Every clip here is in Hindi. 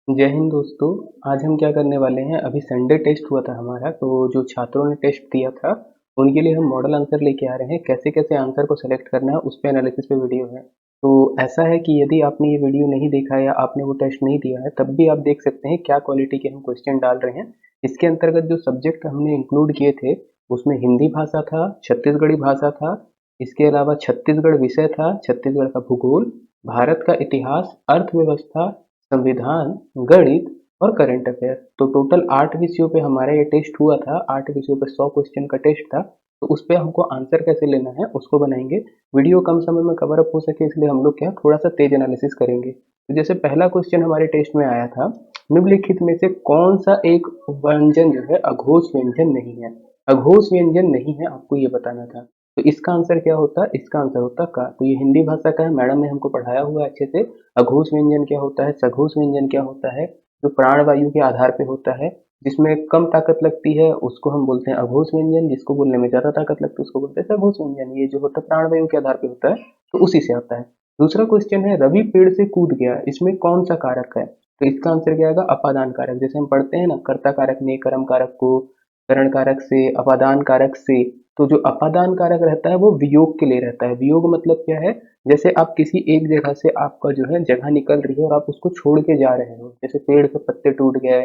जय हिंद दोस्तों। आज हम क्या करने वाले हैं, अभी संडे टेस्ट हुआ था हमारा, तो जो छात्रों ने टेस्ट दिया था उनके लिए हम मॉडल आंसर लेके आ रहे हैं। कैसे कैसे आंसर को सेलेक्ट करना है उस पे एनालिसिस पे वीडियो है। तो ऐसा है कि यदि आपने ये वीडियो नहीं देखा या आपने वो टेस्ट नहीं दिया है तब भी आप देख सकते हैं क्या क्वालिटी के हम क्वेश्चन डाल रहे हैं। इसके अंतर्गत जो सब्जेक्ट हमने इंक्लूड किए थे उसमें हिंदी भाषा था, छत्तीसगढ़ी भाषा था, इसके अलावा छत्तीसगढ़ विषय था, छत्तीसगढ़ का भूगोल, भारत का इतिहास, अर्थव्यवस्था, संविधान, गणित और करंट अफेयर। तो टोटल 8 विषयों पे हमारा ये टेस्ट हुआ था। 8 विषयों पे 100 क्वेश्चन का टेस्ट था। तो उस पे हमको आंसर कैसे लेना है उसको बनाएंगे। वीडियो कम समय में कवर अप हो सके इसलिए हम लोग क्या थोड़ा सा तेज एनालिसिस करेंगे। तो जैसे पहला क्वेश्चन हमारे टेस्ट में आया था, निम्नलिखित में से कौन सा एक व्यंजन जो है अघोष व्यंजन नहीं है। अघोष व्यंजन नहीं है आपको ये बताना था। तो इसका आंसर क्या होता, इसका आंसर होता का। तो ये हिंदी भाषा का है, मैडम ने हमको पढ़ाया हुआ है अच्छे से। अघोष व्यंजन क्या होता है, सघोष व्यंजन क्या होता है, जो प्राणवायु के आधार पे होता है, जिसमें कम ताकत लगती है उसको हम बोलते हैं अघोष व्यंजन, जिसको बोलने में ज्यादा ताकत लगती है उसको बोलते हैं सघोष व्यंजन। ये जो होता है प्राणवायु के आधार पे होता है, तो उसी से आता है। दूसरा क्वेश्चन है, रवि पेड़ से कूद गया, इसमें कौन सा कारक है। तो इसका आंसर क्या आएगा, अपादान कारक। जैसे हम पढ़ते हैं ना, कर्ता कारक ने कर्म कारक को, करण कारक से, अपादान कारक से। तो जो अपादान कारक रहता है वो वियोग के लिए रहता है। वियोग मतलब क्या है, जैसे आप किसी एक जगह से आपका जो है जगह निकल रही है और आप उसको छोड़ के जा रहे हो, जैसे पेड़ के पत्ते टूट गए,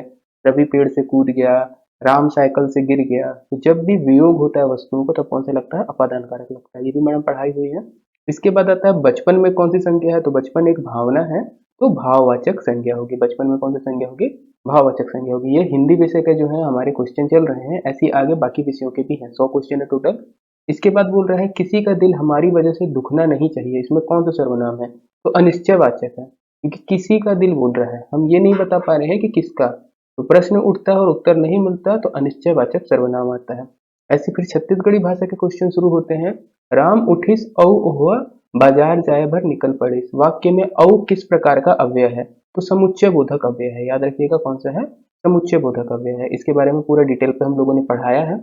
रवि पेड़ से कूद गया, राम साइकिल से गिर गया। तो जब भी वियोग होता है वस्तुओं को तब कौन सा लगता है, अपादान कारक लगता है। ये भी मैडम पढ़ाई हुई है। इसके बाद आता है बचपन में कौन सी संज्ञा है। तो बचपन एक भावना है, तो भाववाचक संज्ञा होगी। बचपन में कौन सी संज्ञा होगी, भाववाचक संज्ञा होगी। ये हिंदी विषय के जो है हमारे क्वेश्चन चल रहे हैं, ऐसे ही आगे बाकी विषयों के भी हैं। 100 क्वेश्चन है टोटल। इसके बाद बोल रहा है किसी का दिल हमारी वजह से दुखना नहीं चाहिए, इसमें कौन सा सर्वनाम है। तो अनिश्चयवाचक है, क्योंकि किसी का दिल बोल रहा है, हम ये नहीं बता पा रहे हैं कि किसका। तो प्रश्न उठता है और उत्तर नहीं मिलता तो अनिश्चयवाचक सर्वनाम आता है। ऐसे फिर छत्तीसगढ़ी भाषा के क्वेश्चन शुरू होते हैं। राम उठिस औ हुआ, बाजार जाए भर निकल पड़े। इस वाक्य में औ किस प्रकार का अव्यय है। तो समुच्चय बोधक अव्यय है। याद रखिएगा कौन सा है, समुच्चय बोधक अव्यय है। इसके बारे में पूरा डिटेल पे हम लोगों ने पढ़ाया है।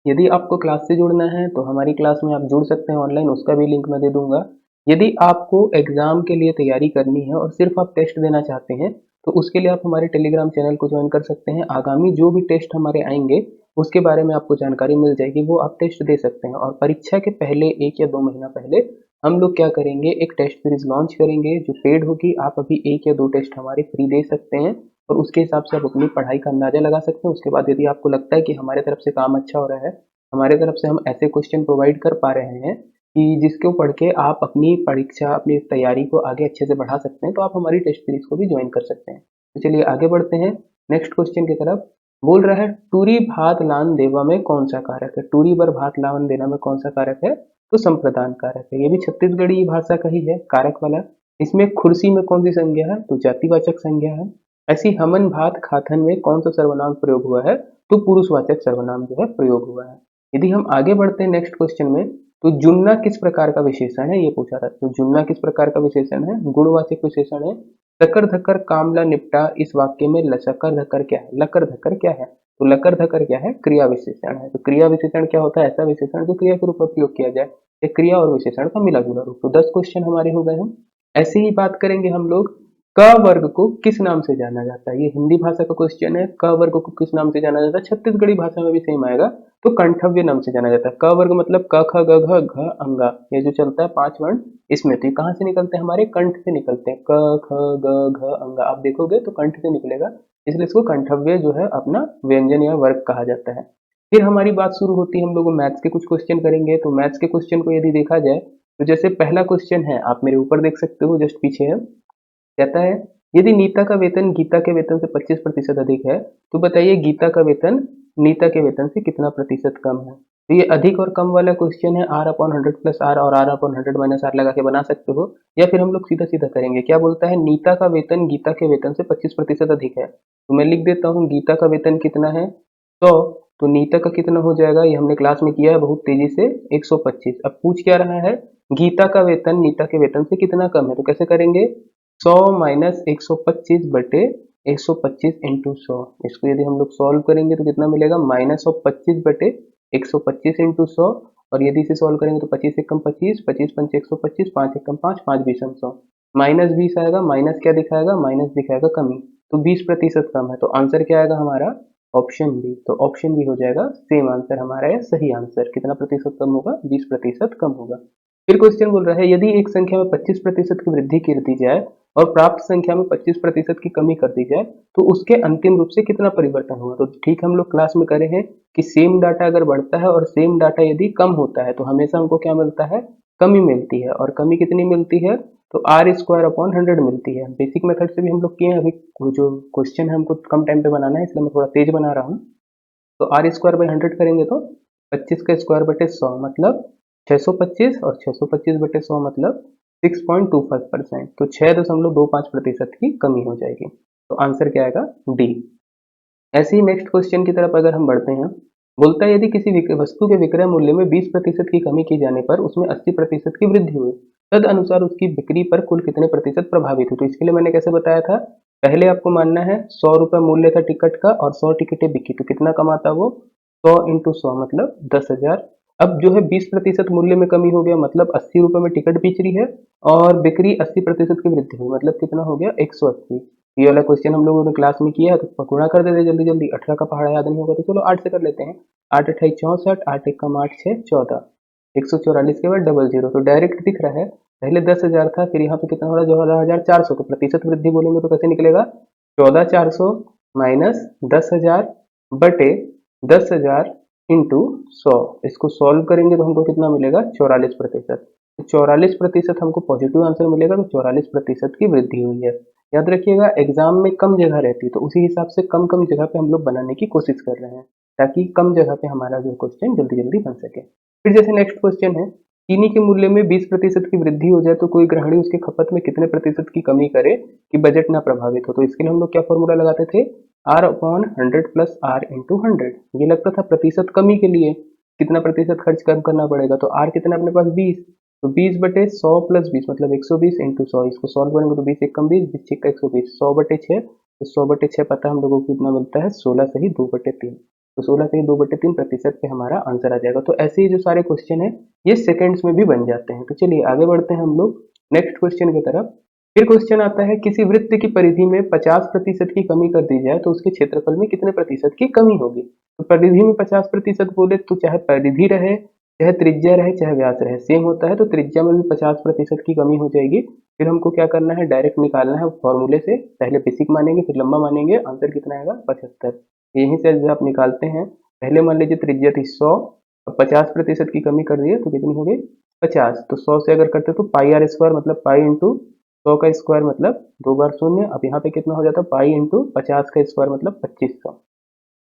यदि आपको क्लास से जुड़ना है तो हमारी क्लास में आप जुड़ सकते हैं ऑनलाइन, उसका भी लिंक मैं दे दूंगा। यदि आपको एग्जाम के लिए तैयारी करनी है और सिर्फ आप टेस्ट देना चाहते हैं तो उसके लिए आप हमारे टेलीग्राम चैनल को ज्वाइन कर सकते हैं। आगामी जो भी टेस्ट हमारे आएंगे उसके बारे में आपको जानकारी मिल जाएगी, वो आप टेस्ट दे सकते हैं। और परीक्षा के पहले 1 या 2 महीना पहले हम लोग क्या करेंगे, एक टेस्ट सीरीज लॉन्च करेंगे जो पेड होगी। आप अभी 1 या 2 टेस्ट हमारे फ्री दे सकते हैं और उसके हिसाब से आप अपनी पढ़ाई का अंदाजा लगा सकते हैं। उसके बाद यदि आपको लगता है कि हमारे तरफ से काम अच्छा हो रहा है, हमारे तरफ से हम ऐसे क्वेश्चन प्रोवाइड कर पा रहे हैं कि जिसको पढ़ के आप अपनी परीक्षा, अपनी तैयारी को आगे अच्छे से बढ़ा सकते हैं, तो आप हमारी टेस्ट सीरीज को भी ज्वाइन कर सकते हैं। तो चलिए आगे बढ़ते हैं नेक्स्ट क्वेश्चन की तरफ। बोल रहा है टूरी भात लान देवा में कौन सा कारक है। टूरी बर भात लान देना में कौन सा कारक है, तो संप्रदान कारक है। ये भी छत्तीसगढ़ी भाषा का ही है, कारक वाला। इसमें खुर्सी में कौन सी संज्ञा है, तो जातिवाचक संज्ञा है। ऐसी हमन भात खाथन में कौन सा सर्वनाम प्रयोग हुआ है, तो पुरुषवाचक सर्वनाम जो है प्रयोग हुआ है। यदि हम आगे बढ़ते हैं नेक्स्ट क्वेश्चन में, तो जुन्ना किस प्रकार का विशेषण है, ये पूछा था। तो जुन्ना किस प्रकार का विशेषण है, गुणवाचक विशेषण है। लकर धकर कामला निपटा, इस वाक्य में लकर धकर क्या है, लकर धकर क्या है, तो लकर धकर क्या है, क्रिया विशेषण है। तो क्रिया विशेषण क्या होता है, ऐसा विशेषण जो क्रिया के रूप में प्रयोग किया जाए। एक क्रिया और विशेषण का मिला जुला रूप। तो 10 क्वेश्चन हमारे हो गए हम। ऐसे ही बात करेंगे हम लोग, क वर्ग को किस नाम से जाना जाता है। ये हिंदी भाषा का क्वेश्चन है, क वर्ग को किस नाम से जाना जाता है। छत्तीसगढ़ी भाषा में भी सेम आएगा, तो कंठव्य नाम से जाना जाता है। क वर्ग मतलब क ख ग घ घ अंगा, ये जो चलता है 5 वर्ण, इसमें तो ये कहाँ से निकलते हैं, हमारे कंठ से निकलते हैं। क ख ग घ अंगा आप देखोगे तो कंठ से निकलेगा, इसलिए इसको कंठव्य जो है अपना व्यंजन या वर्ग कहा जाता है। फिर हमारी बात शुरू होती है, हम लोग मैथ्स के कुछ क्वेश्चन करेंगे। तो मैथ्स के क्वेश्चन को यदि देखा जाए तो जैसे पहला क्वेश्चन है, आप मेरे ऊपर देख सकते हो, जस्ट पीछे है। कहता है यदि नीता का वेतन गीता के वेतन से 25% अधिक है तो बताइए गीता का वेतन नीता के वेतन से कितना प्रतिशत कम है। तो ये अधिक और कम वाला क्वेश्चन है, आर अपॉन 100 प्लस आर और आर अपॉन 100 माइनस आर लगा के बना सकते हो, या फिर हम लोग सीधा सीधा करेंगे। क्या बोलता है, नीता का वेतन गीता के वेतन से 25% अधिक है। तो मैं लिख देता हूँ गीता का वेतन कितना है, 100। तो नीता का कितना हो जाएगा, ये हमने क्लास में किया है बहुत तेजी से, 125। अब पूछ क्या रहा है, गीता का वेतन नीता के वेतन से कितना कम है। तो कैसे करेंगे, 100 माइनस 125 बटे 125 इंटू 100। इसको यदि हम लोग सॉल्व करेंगे तो कितना मिलेगा, माइनस ऑफ 25 बटे 125 इंटू 100। और यदि इसे सॉल्व करेंगे तो 25 एकम 25, 25 पंच 125, 5 एकम 5, 5 बीसम 100, माइनस 20 आएगा। माइनस क्या दिखाएगा, माइनस दिखाएगा कमी। तो 20% कम है, तो आंसर क्या आएगा हमारा ऑप्शन बी। तो ऑप्शन बी हो जाएगा सेम आंसर हमारा है, सही आंसर। कितना प्रतिशत कम होगा? 20% कम होगा। फिर क्वेश्चन बोल रहा है यदि एक संख्या में 25% की वृद्धि कर दी जाए और प्राप्त संख्या में 25% की कमी कर दी जाए तो उसके अंतिम रूप से कितना परिवर्तन होगा? तो ठीक हम लोग क्लास में करे हैं कि सेम डाटा अगर बढ़ता है और सेम डाटा यदि कम होता है तो हमेशा हमको क्या मिलता है? कमी मिलती है। और कमी कितनी मिलती है? तो आर स्क्वायर अपॉन 100 मिलती है। बेसिक मेथड से भी हम लोग किए हैं, अभी जो क्वेश्चन है हमको कम टाइम पे बनाना है इसलिए मैं थोड़ा तेज बना रहा हूँ। तो आर स्क्वायर बाई 100 करेंगे तो 25 का स्क्वायर बटे 100 मतलब 625 और 625 बटे 100 मतलब 6.25%। तो 6.25% की कमी हो जाएगी। तो आंसर क्या आएगा? डी। ऐसे ही नेक्स्ट क्वेश्चन की तरफ अगर हम बढ़ते हैं, बोलता है यदि किसी वस्तु के विक्रय मूल्य में 20% की कमी की जाने पर उसमें 80% की वृद्धि हुई, तद अनुसार उसकी बिक्री पर कुल कितने प्रतिशत प्रभावित हुई? तो इसके लिए मैंने कैसे बताया था, पहले आपको मानना है 100 रुपये मूल्य था टिकट का और 100 टिकटें बिकी, तो कितना कमाता वो? 100 इंटू 100 मतलब 10,000। अब जो है 20% मूल्य में कमी हो गया मतलब 80 रुपये में टिकट बेच रही है और बिक्री 80% की वृद्धि हुई मतलब कितना हो गया? 180। ये वाला क्वेश्चन हम लोगों ने क्लास में किया है तो गुणा कर देते जल्दी जल्दी। 18 का पहाड़ा याद नहीं होगा तो चलो 8 से कर लेते हैं। 8 अट्ठाई 64, 8 एक कम 8 6 14, 144 के बाद डबल जीरो, तो डायरेक्ट दिख रहा है। पहले 10,000 था, फिर यहाँ पे कितना हो रहा है? 14,400। तो प्रतिशत वृद्धि बोलेंगे तो कैसे निकलेगा? 14,400 माइनस 10,000 बटे 10,000 इंटू 100। इसको सॉल्व करेंगे तो हमको कितना मिलेगा? 44%। तो 44% हमको पॉजिटिव आंसर मिलेगा, तो 44% की वृद्धि हुई है। याद रखिएगा एग्जाम में कम जगह रहती है तो उसी हिसाब से कम कम जगह पे हम लोग बनाने की कोशिश कर रहे हैं ताकि कम जगह पे हमारा जो क्वेश्चन जल्दी जल्दी बन सके। फिर जैसे नेक्स्ट क्वेश्चन है, चीनी के मूल्य में 20% की वृद्धि हो जाए तो कोई गृहिणी उसके खपत में कितने प्रतिशत की कमी करे कि बजट ना प्रभावित हो? तो इसके लिए हम लोग क्या फॉर्मूला लगाते थे? R upon 100 plus R into 100। ये लगता था प्रतिशत कमी के लिए कितना प्रतिशत खर्च कम करना पड़ेगा, तो आर कितना अपने पास 20, तो 20 बटे 100 प्लस 20 मतलब 120 इंटू 100। इसको सॉल्व करेंगे तो 20 एक कम 20, 20 का 120, 100 बटे 6। तो 100 बटे 6 पता है हम लोगों को कितना मिलता है? 16 सही 2 बटे 3। तो 16 सही 2 बटे 3 प्रतिशत पे हमारा आंसर आ जाएगा। तो ऐसे ही जो सारे क्वेश्चन है ये सेकंड्स में भी बन जाते हैं। तो चलिए आगे बढ़ते हैं हम लोग नेक्स्ट क्वेश्चन की तरफ। फिर क्वेश्चन आता है किसी वृत्त की परिधि में 50% की कमी कर दी जाए तो उसके क्षेत्रफल में कितने प्रतिशत की कमी होगी? तो परिधि में 50% बोले तो चाहे परिधि रहे, चाहे त्रिज्या रहे, चाहे व्यास रहे, सेम होता है। तो त्रिज्या में भी 50% की कमी हो जाएगी। फिर हमको क्या करना है? डायरेक्ट निकालना है फॉर्मूले से। पहले बेसिक मानेंगे फिर लंबा मानेंगे। आंसर कितना आएगा? 75। यहीं से जब आप निकालते हैं, पहले मान लीजिए त्रिज्या थी 100, अब 50% की कमी कर दी है तो कितनी हो गई? 50। तो 100 से अगर करते तो पाई आर स्क्वायर मतलब पाई इंटू 100 का स्क्वायर मतलब 2 बार शून्य। अब यहाँ पे कितना हो जाता है? पाई इंटू 50 का स्क्वायर मतलब 2500।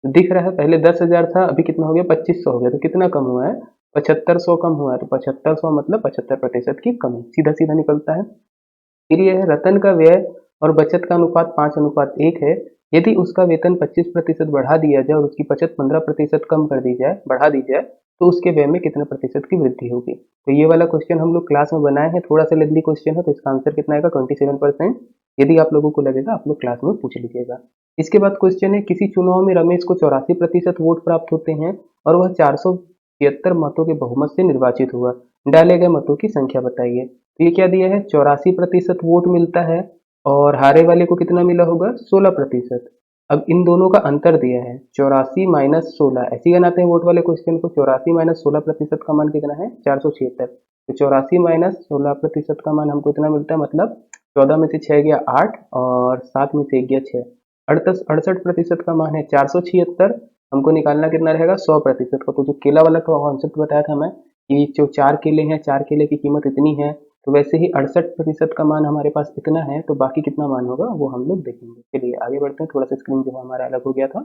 दिख रहा है पहले 10,000 था, अभी कितना हो गया? 2500 हो गया। तो कितना कम हुआ है? 7500 कम हुआ है। तो 7500 मतलब 75% की कमी, सीधा सीधा निकलता है। फिर यह है रतन का व्यय और बचत का अनुपात 5:1 है। यदि उसका वेतन 25% बढ़ा दिया जाए और उसकी बचत 15% कम कर दी जाए, बढ़ा दी जाए, तो उसके व्यय में कितने प्रतिशत की वृद्धि होगी? तो ये वाला क्वेश्चन हम लोग क्लास में बनाए हैं, थोड़ा सा लेंथी क्वेश्चन है तो इसका आंसर कितना आएगा? 27%। यदि आप लोगों को लगेगा आप लोग क्लास में पूछ लीजिएगा। इसके बाद क्वेश्चन है किसी चुनाव में रमेश को 84% वोट प्राप्त होते हैं और वह 476 मतों के बहुमत से निर्वाचित हुआ। डाले गए मतों की संख्या बताइए। तो ये क्या दिया है? 84% वोट मिलता है और हारे वाले को कितना मिला होगा? 16%। अब इन दोनों का अंतर दिया है 84 माइनस 16, ऐसे ही बनाते हैं वोट वाले क्वेश्चन को। 84 माइनस 16% का मान कितना है? 476। तो 84 माइनस 16% का मान हमको इतना मिलता है मतलब 14 में से 6 गया 8 और 7 में से 1 गया 6। 68% का मान है 476। हमको निकालना कितना रहेगा? 100% का। तो जो केला वाला कॉन्सेप्ट बताया था मैं कि जो 4 केले हैं, 4 केले की कीमत इतनी है, तो वैसे ही 68% का मान हमारे पास इतना है, तो बाकी कितना मान होगा वो हम लोग देखेंगे। चलिए आगे बढ़ते हैं। थोड़ा सा स्क्रीन जो हमारा अलग हो गया था।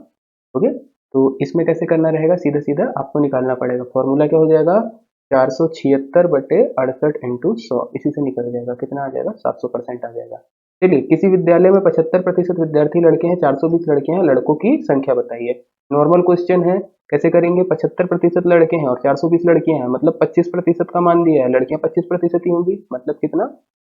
हो गया। तो इसमें कैसे करना रहेगा? सीधा सीधा आपको निकालना पड़ेगा। फॉर्मूला क्या हो जाएगा? 476 बटे 68 इंटू 100, इसी से निकल जाएगा। कितना आ जाएगा? 700% आ जाएगा। चलिए किसी विद्यालय में 75% विद्यार्थी लड़के हैं, 420 लड़के हैं, लड़कों की संख्या बताइए। नॉर्मल क्वेश्चन है, कैसे करेंगे? 75% लड़के हैं और 420 लड़कियां हैं मतलब 25% का मान दिया है, लड़कियां 25% ही होंगी मतलब कितना?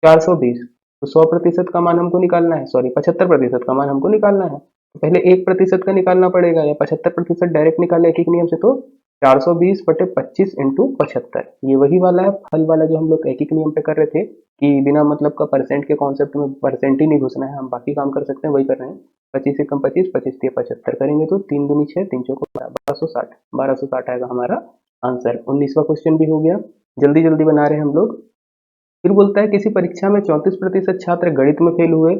420। तो 100% का मान हमको निकालना है, सॉरी 75% का मान हमको निकालना है। तो पहले 1% का निकालना पड़ेगा या 75% डायरेक्ट निकाले एक एक नियम से, तो 420 बटे 25 इंटू 75। ये वही वाला है फल वाला जो हम लोग एक एक नियम पे कर रहे थे। कि बिना मतलब का परसेंट के कॉन्सेप्ट में परसेंट ही नहीं घुसना है, हम बाकी काम कर सकते हैं वही कर रहे हैं। 25 से कम 25, 25 से 75 करेंगे तो 3 दूनी 6, 3 चौको 1260, 1260 आएगा हमारा आंसर। 19वां क्वेश्चन भी हो गया, जल्दी जल्दी बना रहे हैं हम लोग। फिर बोलता है किसी परीक्षा में 34% छात्र गणित में फेल हुए,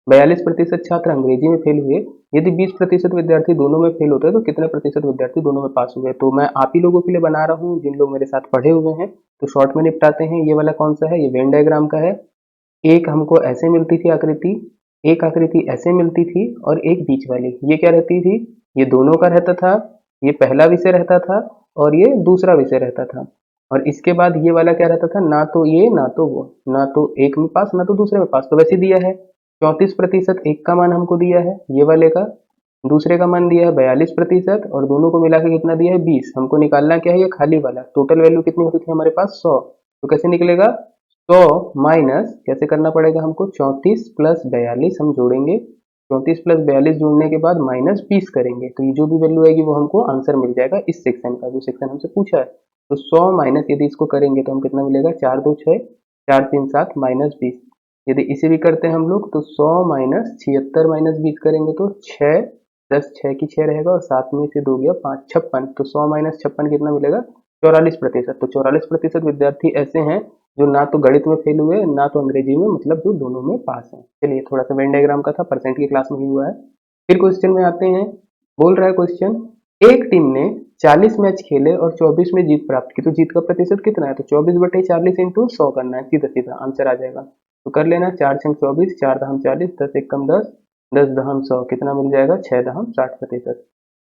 42% छात्र अंग्रेजी में फेल हुए, यदि 20% विद्यार्थी दोनों में फेल होते हैं तो कितने प्रतिशत विद्यार्थी दोनों में पास हुए। तो मैं आप ही लोगों के लिए बना रहा हूँ जिन लोग मेरे साथ पढ़े हुए हैं, तो शॉर्ट में निपटाते हैं। ये वाला कौन सा है, ये वेन डायग्राम का है। एक हमको ऐसे मिलती थी आकृति, एक आकृति ऐसे मिलती थी और एक बीच वाली, ये क्या रहती थी, ये दोनों का रहता था, ये पहला विषय रहता था और ये दूसरा विषय रहता था। और इसके बाद ये वाला क्या रहता था, ना तो ये ना तो वो, ना तो एक में पास ना तो दूसरे में पास। तो वैसे दिया है 34% एक का मान हमको दिया है, ये वाले का दूसरे का मान दिया है 42% और दोनों को मिला के कितना दिया है 20। हमको निकालना क्या है, ये खाली वाला टोटल वैल्यू कितनी होती थी हमारे पास 100। तो कैसे निकलेगा, 100 माइनस कैसे करना पड़ेगा हमको, 34 प्लस 42 हम जोड़ेंगे, 34 प्लस 42 जोड़ने के बाद माइनस 20 करेंगे, तो ये जो भी वैल्यू आएगी वो हमको आंसर मिल जाएगा इस सेक्शन का, जो सेक्शन हमसे पूछा है। तो 100 माइनस यदि इसको करेंगे तो हम कितना मिलेगा, 4 2 6, 4 3 7 माइनस 20। यदि इसे भी करते हैं हम लोग तो 100 माइनस 76 माइनस 20 करेंगे तो 6, 10 6 की 6 रहेगा और 7 में से 2 गया 5, 56। तो 100 माइनस 56 कितना मिलेगा, 44%। तो 44% विद्यार्थी ऐसे हैं जो ना तो गणित में फेल हुए ना तो अंग्रेजी में, मतलब जो दोनों में पास हैं। चलिए थोड़ा सा वेन डायग्राम का था, परसेंट की क्लास में ही हुआ है। फिर क्वेश्चन में आते हैं। बोल रहा है क्वेश्चन, एक टीम ने 40 मैच खेले और 24 में जीत प्राप्त की, तो जीत का प्रतिशत कितना है, तो 24/40 इंटू 100 करना है, सीधा सीधा आंसर आ जाएगा। तो कर लेना, 4 छंग 24, 4 दहम 40, 10 एकम 10, 10 दहम 100, कितना मिल जाएगा, 6 दहम 60%।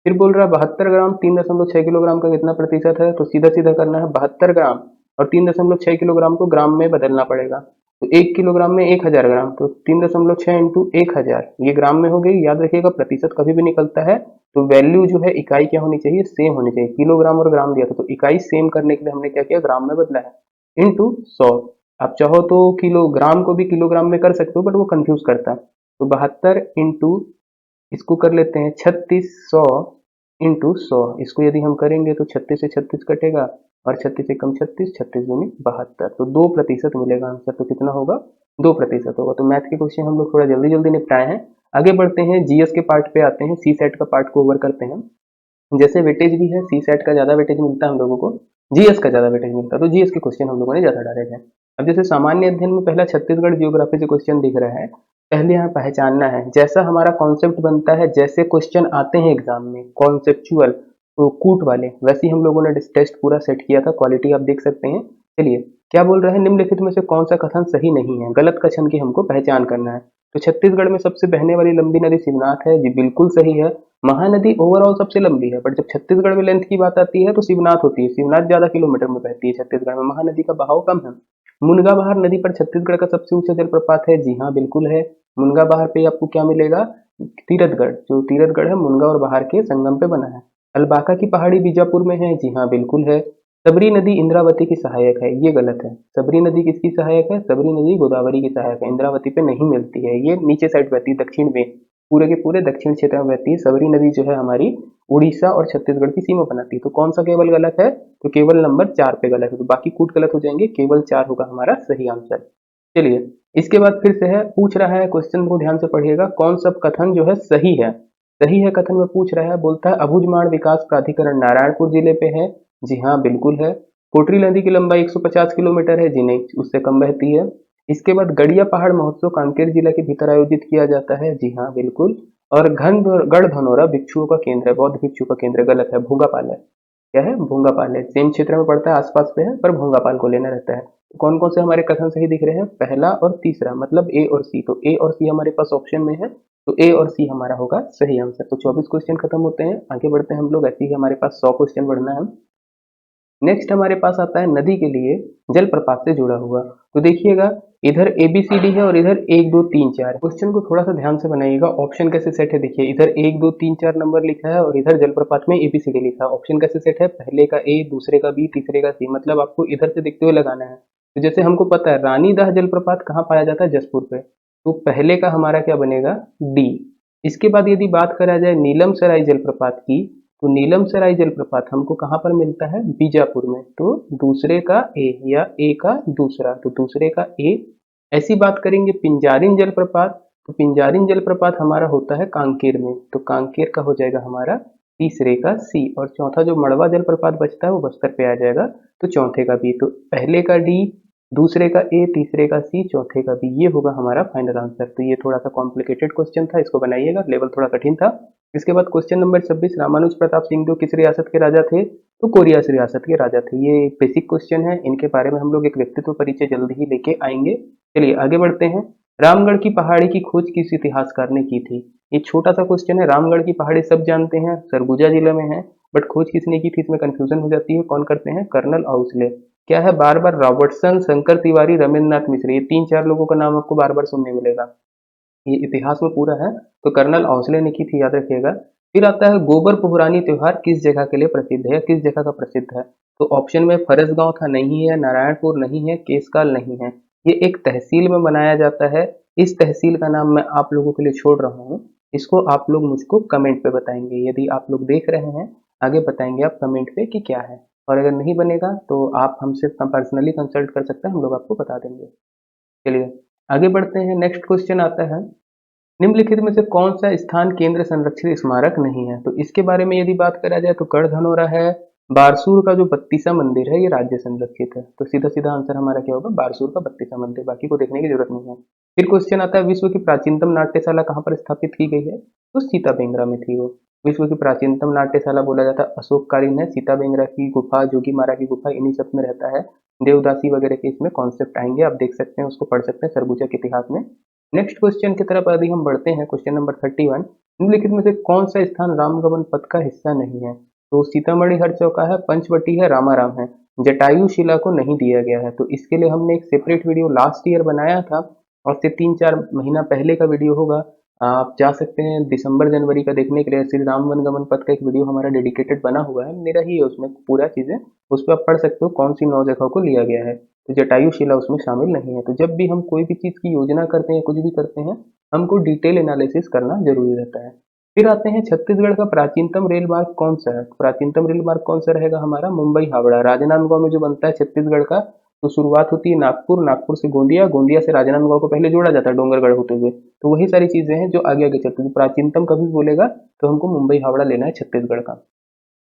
फिर बोल रहा है 72 ग्राम 3.6 किलोग्राम का कितना प्रतिशत है, तो सीधा सीधा करना है, 72 ग्राम और 3.6 किलोग्राम को ग्राम में बदलना पड़ेगा। तो 1 किलोग्राम में 1000 ग्राम, तो 3.6 इंटू 1000 ये ग्राम में हो गई। याद रखिएगा प्रतिशत कभी भी निकलता है तो वैल्यू जो है इकाई क्या होनी चाहिए, सेम होनी चाहिए। किलोग्राम और ग्राम दिया था तो इकाई सेम करने के लिए हमने क्या किया, ग्राम में बदला है, इंटू 100। आप चाहो तो किलोग्राम को भी किलोग्राम में कर सकते हो बट वो कंफ्यूज करता है। तो 72 इंटू इसको कर लेते हैं 3600 इंटू 100, इसको यदि हम करेंगे तो 36 से 36 कटेगा और 36 से कम 36, 36 दूनी 72, तो 2% मिलेगा आंसर। तो कितना होगा, 2% होगा। तो मैथ के क्वेश्चन हम लोग थोड़ा जल्दी जल्दी निपटाए हैं। आगे बढ़ते हैं, जीएस के पार्ट पे आते हैं, सी सेट का पार्ट को ओवर करते हैं। जैसे वेटेज भी है, सी सेट का ज्यादा वेटेज मिलता है हम लोगों को, जीएस का ज्यादा वेटेज मिलता है, तो जीएस के क्वेश्चन हम लोगों ने ज्यादा डाले हैं। अब जैसे सामान्य अध्ययन में पहला छत्तीसगढ़ जियोग्राफी से क्वेश्चन दिख रहा है, पहले यहाँ पहचानना है, जैसा हमारा कॉन्सेप्ट बनता है, जैसे क्वेश्चन आते हैं एग्जाम में कॉन्सेप्चुअल, तो कूट वाले, वैसे ही हम लोगों ने टेस्ट पूरा सेट किया था, क्वालिटी आप देख सकते हैं। चलिए क्या बोल रहे हैं, निम्नलिखित में से कौन सा कथन सही नहीं है, गलत कथन की हमको पहचान करना है। तो छत्तीसगढ़ में सबसे बहने वाली लंबी नदी शिवनाथ है, जी बिल्कुल सही है। महानदी ओवरऑल सबसे लंबी है, बट जब छत्तीसगढ़ में लेंथ की बात आती है तो शिवनाथ होती है, शिवनाथ ज्यादा किलोमीटर में बहती है छत्तीसगढ़ में, महानदी का बहाव कम है। मुनगा बहार नदी पर छत्तीसगढ़ का सबसे ऊंचा जलप्रपात है, जी हाँ बिल्कुल है। मुनगा बहार पे आपको क्या मिलेगा, तीरथगढ़, जो तीरथगढ़ है मुनगा और बहार के संगम पे बना है। अलबाका की पहाड़ी बीजापुर में है, जी हाँ बिल्कुल है। सबरी नदी इंद्रावती की सहायक है, ये गलत है। सबरी नदी किसकी सहायक है, सबरी नदी गोदावरी की सहायक है, इंद्रावती पे नहीं मिलती है, ये नीचे साइड बहती है, दक्षिण में, पूरे के पूरे दक्षिण क्षेत्र में बहती है। सबरी नदी जो है हमारी उड़ीसा और छत्तीसगढ़ की सीमा बनाती है। तो कौन सा केवल गलत है, तो केवल नंबर 4 पे गलत है, तो बाकी कूट गलत हो जाएंगे, केवल 4 होगा हमारा सही आंसर। चलिए इसके बाद फिर से है, पूछ रहा है, क्वेश्चन को ध्यान से पढ़िएगा, कौन सा कथन जो है सही है, सही है कथन में पूछ रहा है। बोलता है अबुझमाड़ विकास प्राधिकरण नारायणपुर जिले पे है, जी हाँ बिल्कुल है। कोटरी नदी की लंबाई 150 किलोमीटर है, जी नहीं, उससे कम बहती है। इसके बाद गड़िया पहाड़ महोत्सव कांकेर जिला के भीतर आयोजित किया जाता है, जी हाँ बिल्कुल। और गढ़ धनोरा भिक्षुओं का केंद्र है, बौद्ध भिक्षु का केंद्र, गलत है, भूंगापाल है। क्या है, भूंगापाल है, सेम क्षेत्र में पड़ता है, आसपास पे है, पर भूंगापाल को लेना रहता है। तो कौन कौन से हमारे कथन सही दिख रहे हैं, पहला और तीसरा, मतलब ए और सी। तो ए और सी हमारे पास ऑप्शन में है, तो ए और सी हमारा होगा सही आंसर। तो 24 क्वेश्चन खत्म होते हैं, आगे बढ़ते हैं हम लोग, ऐसे ही हमारे पास 100 क्वेश्चन बढ़ना है। नेक्स्ट हमारे पास आता है नदी के लिए जलप्रपात से जुड़ा हुआ। तो देखिएगा इधर ABCD है और इधर 1 2 3 4। क्वेश्चन को थोड़ा सा ध्यान से बनाइएगा, ऑप्शन कैसे सेट है, देखिए इधर 1 2 3 4 नंबर लिखा है और इधर जलप्रपात में ABCD लिखा है। ऑप्शन कैसे सेट है, पहले का A, दूसरे का B, तीसरे का C, मतलब आपको इधर से देखते हुए लगाना है। तो जैसे हमको पता है रानीदाह जलप्रपात कहाँ पाया जाता है, जसपुर पे, तो पहले का हमारा क्या बनेगा, D। इसके बाद यदि बात करा जाए नीलम सराय जलप्रपात की, तो नीलम सराय जलप्रपात हमको कहाँ पर मिलता है, बीजापुर में, तो दूसरे का ए या ए का दूसरा, तो दूसरे का ए ऐसी बात करेंगे पिंजारिन जलप्रपात, तो पिंजारिन जलप्रपात हमारा होता है कांकेर में, तो कांकेर का हो जाएगा हमारा तीसरे का सी। और चौथा जो मड़वा जलप्रपात बचता है वो बस्तर पे आ जाएगा, तो चौथे का बी। तो पहले का डी, दूसरे का ए, तीसरे का सी, चौथे का बी, ये होगा हमारा फाइनल आंसर। तो ये थोड़ा सा कॉम्प्लिकेटेड क्वेश्चन था, इसको बनाइएगा, लेवल थोड़ा कठिन था। इसके बाद क्वेश्चन नंबर 26, रामानुज प्रताप सिंह किस रियासत के राजा थे? तो कोरिया रियासत के राजा थे। ये बेसिक क्वेश्चन है, इनके बारे में हम लोग एक व्यक्तित्व परिचय जल्द ही लेके आएंगे। चलिए आगे बढ़ते हैं। रामगढ़ की पहाड़ी की खोज किस इतिहासकार ने की थी? ये छोटा सा क्वेश्चन है। रामगढ़ की पहाड़ी सब जानते हैं, सरगुजा जिले में है, बट खोज किसने की थी इसमें कंफ्यूजन हो जाती है। कौन करते हैं? कर्नल आउसले। क्या है? बार बार रॉबर्टसन, शंकर तिवारी, रमेंद्रनाथ मिश्र, ये 3-4 लोगों का नाम आपको बार बार सुनने मिलेगा। ये इतिहास में पूरा है, तो कर्नल आउसले ने की थी, याद रखिएगा। फिर आता है गोबर पुहरानी त्योहार किस जगह के लिए प्रसिद्ध है, किस जगह का प्रसिद्ध है? तो ऑप्शन में फरसगांव था, नहीं है, नारायणपुर नहीं है, केसकाल नहीं है। ये एक तहसील में मनाया जाता है। इस तहसील का नाम मैं आप लोगों के लिए छोड़ रहा हूँ, इसको आप लोग मुझको कमेंट पे बताएंगे। यदि आप लोग देख रहे हैं, आगे बताएंगे आप कमेंट पे कि क्या है। और अगर नहीं बनेगा तो आप हमसे पर्सनली कंसल्ट कर सकते हैं, हम लोग आपको बता देंगे। चलिए आगे बढ़ते हैं। नेक्स्ट क्वेश्चन आता है, निम्नलिखित में से कौन सा स्थान केंद्र संरक्षित स्मारक नहीं है? तो इसके बारे में यदि बात करा जाए तो गढ़धनोरा है। बारसूर का जो बत्तीसा मंदिर है ये राज्य संरक्षित है, तो सीधा सीधा आंसर हमारा क्या होगा? बारसूर का बत्तीसा मंदिर, बाकी को देखने की जरूरत नहीं है। फिर क्वेश्चन आता है, विश्व की प्राचीनतम नाट्यशाला कहाँ पर स्थापित की गई है? तो सीता बेंगरा में थी वो। विश्व की प्राचीनतम नाट्यशाला बोला जाता है अशोककालीन है, सीता बेंगरा की गुफा, जोगी मारा की गुफा, इन्हीं सब में रहता है। देवदासी वगैरह के इसमें कॉन्सेप्ट आएंगे, आप देख सकते हैं, उसको पढ़ सकते हैं सरगुजा के इतिहास में। नेक्स्ट क्वेश्चन की तरफ यदि हम बढ़ते हैं, क्वेश्चन नंबर 31, निम्नलिखित में से कौन सा स्थान रामगमन पथ का हिस्सा नहीं है? तो सीतामढ़ी हरचौका है, पंचवटी है, रामाराम है। जटायु शिला को नहीं दिया गया है, तो इसके लिए हमने एक सेपरेट वीडियो लास्ट ईयर बनाया था, और से 3-4 महीना पहले का वीडियो होगा। आप जा सकते हैं दिसंबर जनवरी का देखने के लिए। श्री राम वनगमन पथ का एक वीडियो हमारा डेडिकेटेड बना हुआ है, मेरा ही है, उसमें पूरा चीजें उस पर आप पढ़ सकते हो कौन सी 9 जगहों को लिया गया है। तो जटायु शिला उसमें शामिल नहीं है। तो जब भी हम कोई भी चीज की योजना करते हैं, कुछ भी करते हैं, हमको डिटेल एनालिसिस करना जरूरी रहता है। फिर आते हैं, छत्तीसगढ़ का प्राचीनतम रेल मार्ग कौन सा है? प्राचीनतम रेल मार्ग कौन सा रहेगा हमारा? मुंबई हावड़ा। राजनांदगांव में जो बनता है छत्तीसगढ़ का, तो शुरुआत होती है नागपुर, नागपुर से गोंदिया, गोंदिया से राजनांदगांव को पहले जोड़ा जाता है डोंगरगढ़ होते हुए। तो वही सारी चीजें हैं जो आगे आगे चलती है। प्राचीनतम कभी बोलेगा तो हमको मुंबई हावड़ा लेना है छत्तीसगढ़ का।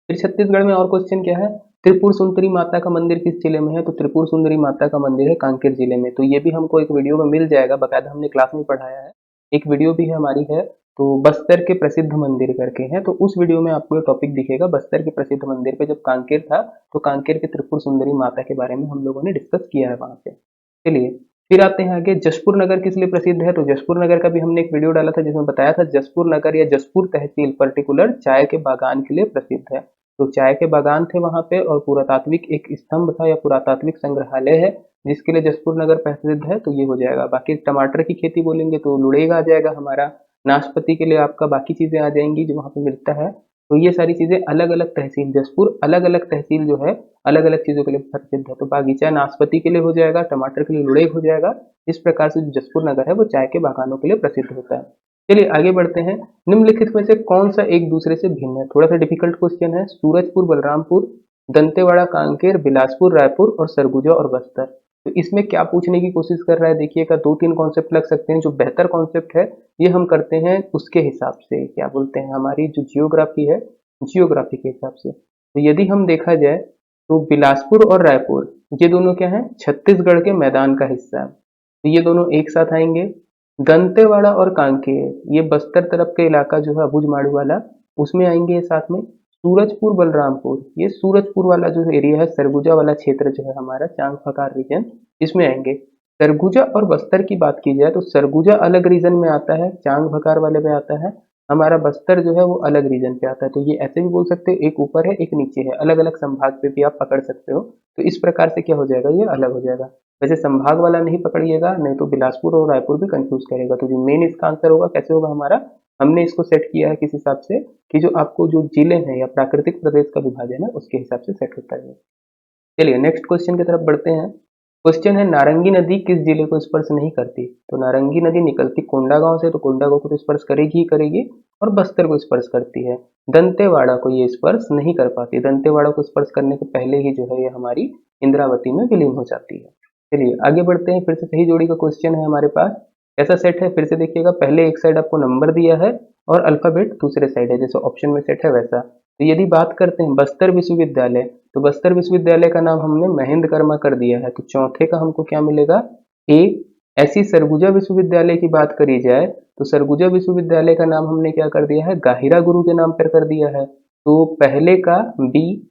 फिर छत्तीसगढ़ में और क्वेश्चन क्या है, त्रिपुर सुंदरी माता का मंदिर किस जिले में है? तो त्रिपुर सुंदरी माता का मंदिर है कांकेर जिले में। तो ये भी हमको एक वीडियो में मिल जाएगा, बकायदा हमने क्लास में पढ़ाया है, एक वीडियो भी है हमारी है। तो बस्तर के प्रसिद्ध मंदिर करके है, तो उस वीडियो में आपको ये टॉपिक दिखेगा, बस्तर के प्रसिद्ध मंदिर पे जब कांकेर था, तो कांकेर के त्रिपुर सुंदरी माता के बारे में हम लोगों ने डिस्कस किया है वहां पे। चलिए फिर आते हैं आगे, जसपुर नगर किस लिए प्रसिद्ध है? तो जसपुर नगर का भी हमने एक वीडियो डाला था जिसमें बताया था जसपुर नगर या जसपुर तहसील पर्टिकुलर चाय के बागान के लिए प्रसिद्ध है। तो चाय के बागान थे वहां पे, और पुरातात्विक एक स्तंभ था या पुरातात्विक संग्रहालय है जिसके लिए जसपुर नगर प्रसिद्ध है, तो ये हो जाएगा। बाकी टमाटर की खेती बोलेंगे तो लुड़ेगा आ जाएगा हमारा। नाशपाती के लिए आपका बाकी चीजें आ जाएंगी जो वहां पे मिलता है। तो ये सारी चीजें अलग अलग तहसील, जसपुर अलग अलग तहसील जो है अलग अलग चीजों के लिए प्रसिद्ध है। तो बागीचा नाशपाती के लिए हो जाएगा, टमाटर के लिए लुड़ेग हो जाएगा। इस प्रकार से जो जसपुर नगर है वो चाय के बागानों के लिए प्रसिद्ध होता है। चलिए आगे बढ़ते हैं, निम्नलिखित में से कौन सा एक दूसरे से भिन्न है? थोड़ा सा डिफिकल्ट क्वेश्चन है। सूरजपुर बलरामपुर, दंतेवाड़ा कांकेर, बिलासपुर रायपुर, और सरगुजा और बस्तर। तो इसमें क्या पूछने की कोशिश कर रहा है? देखिएगा 2-3 कॉन्सेप्ट लग सकते हैं। जो बेहतर कॉन्सेप्ट है ये हम करते हैं उसके हिसाब से, क्या बोलते हैं, हमारी जो जियोग्राफी है, जियोग्राफी के हिसाब से। तो यदि हम देखा जाए तो बिलासपुर और रायपुर ये दोनों क्या है? छत्तीसगढ़ के मैदान का हिस्सा है, तो ये दोनों एक साथ आएंगे। दंतेवाड़ा और कांकेर ये बस्तर तरफ के इलाका जो है अबुझमाड़ू वाला, उसमें आएंगे ये साथ में। सूरजपुर बलरामपुर, ये सूरजपुर वाला जो एरिया है, सरगुजा वाला क्षेत्र जो है हमारा, चांग फकार रीजन, इसमें आएंगे। सरगुजा और बस्तर की बात की जाए तो सरगुजा अलग रीजन में आता है, चांग फकार वाले में आता है। हमारा बस्तर जो है वो अलग रीजन पे आता है। तो ये ऐसे भी बोल सकते हो, एक ऊपर है एक नीचे है, अलग अलग संभाग पे भी आप पकड़ सकते हो। तो इस प्रकार से क्या हो जाएगा, ये अलग हो जाएगा। वैसे संभाग वाला नहीं पकड़िएगा, नहीं तो बिलासपुर और रायपुर भी कंफ्यूज करेगा। तो जो मेन इसका आंसर होगा कैसे होगा हमारा, हमने इसको सेट किया है किस हिसाब से कि जो आपको जो जिले हैं या प्राकृतिक प्रदेश का विभाजन है उसके हिसाब से सेट होता है। चलिए नेक्स्ट क्वेश्चन की तरफ बढ़ते हैं। क्वेश्चन है, नारंगी नदी किस जिले को स्पर्श नहीं करती? तो नारंगी नदी निकलती कोंडागांव से, तो कोंडागांव को तो स्पर्श करेगी ही करेगी, और बस्तर को स्पर्श करती है। दंतेवाड़ा को ये स्पर्श नहीं कर पाती, दंतेवाड़ा को स्पर्श करने के पहले ही जो है ये हमारी इंद्रावती में विलीन हो जाती है। चलिए आगे बढ़ते हैं, फिर से सही जोड़ी का क्वेश्चन है हमारे पास। कैसा सेट है फिर से देखिएगा, पहले एक साइड आपको नंबर दिया है और अल्फाबेट दूसरे साइड है, जैसे ऑप्शन में सेट है वैसा। तो यदि बात करते हैं बस्तर विश्वविद्यालय, तो बस्तर विश्वविद्यालय का नाम हमने महेंद्र कर्मा कर दिया है, तो चौथे का हमको क्या मिलेगा, ए। ऐसी सरगुजा विश्वविद्यालय की बात करी जाए, तो सरगुजा विश्वविद्यालय का नाम हमने क्या कर दिया है, गाहिरा गुरु के नाम पर कर दिया है, तो पहले का B.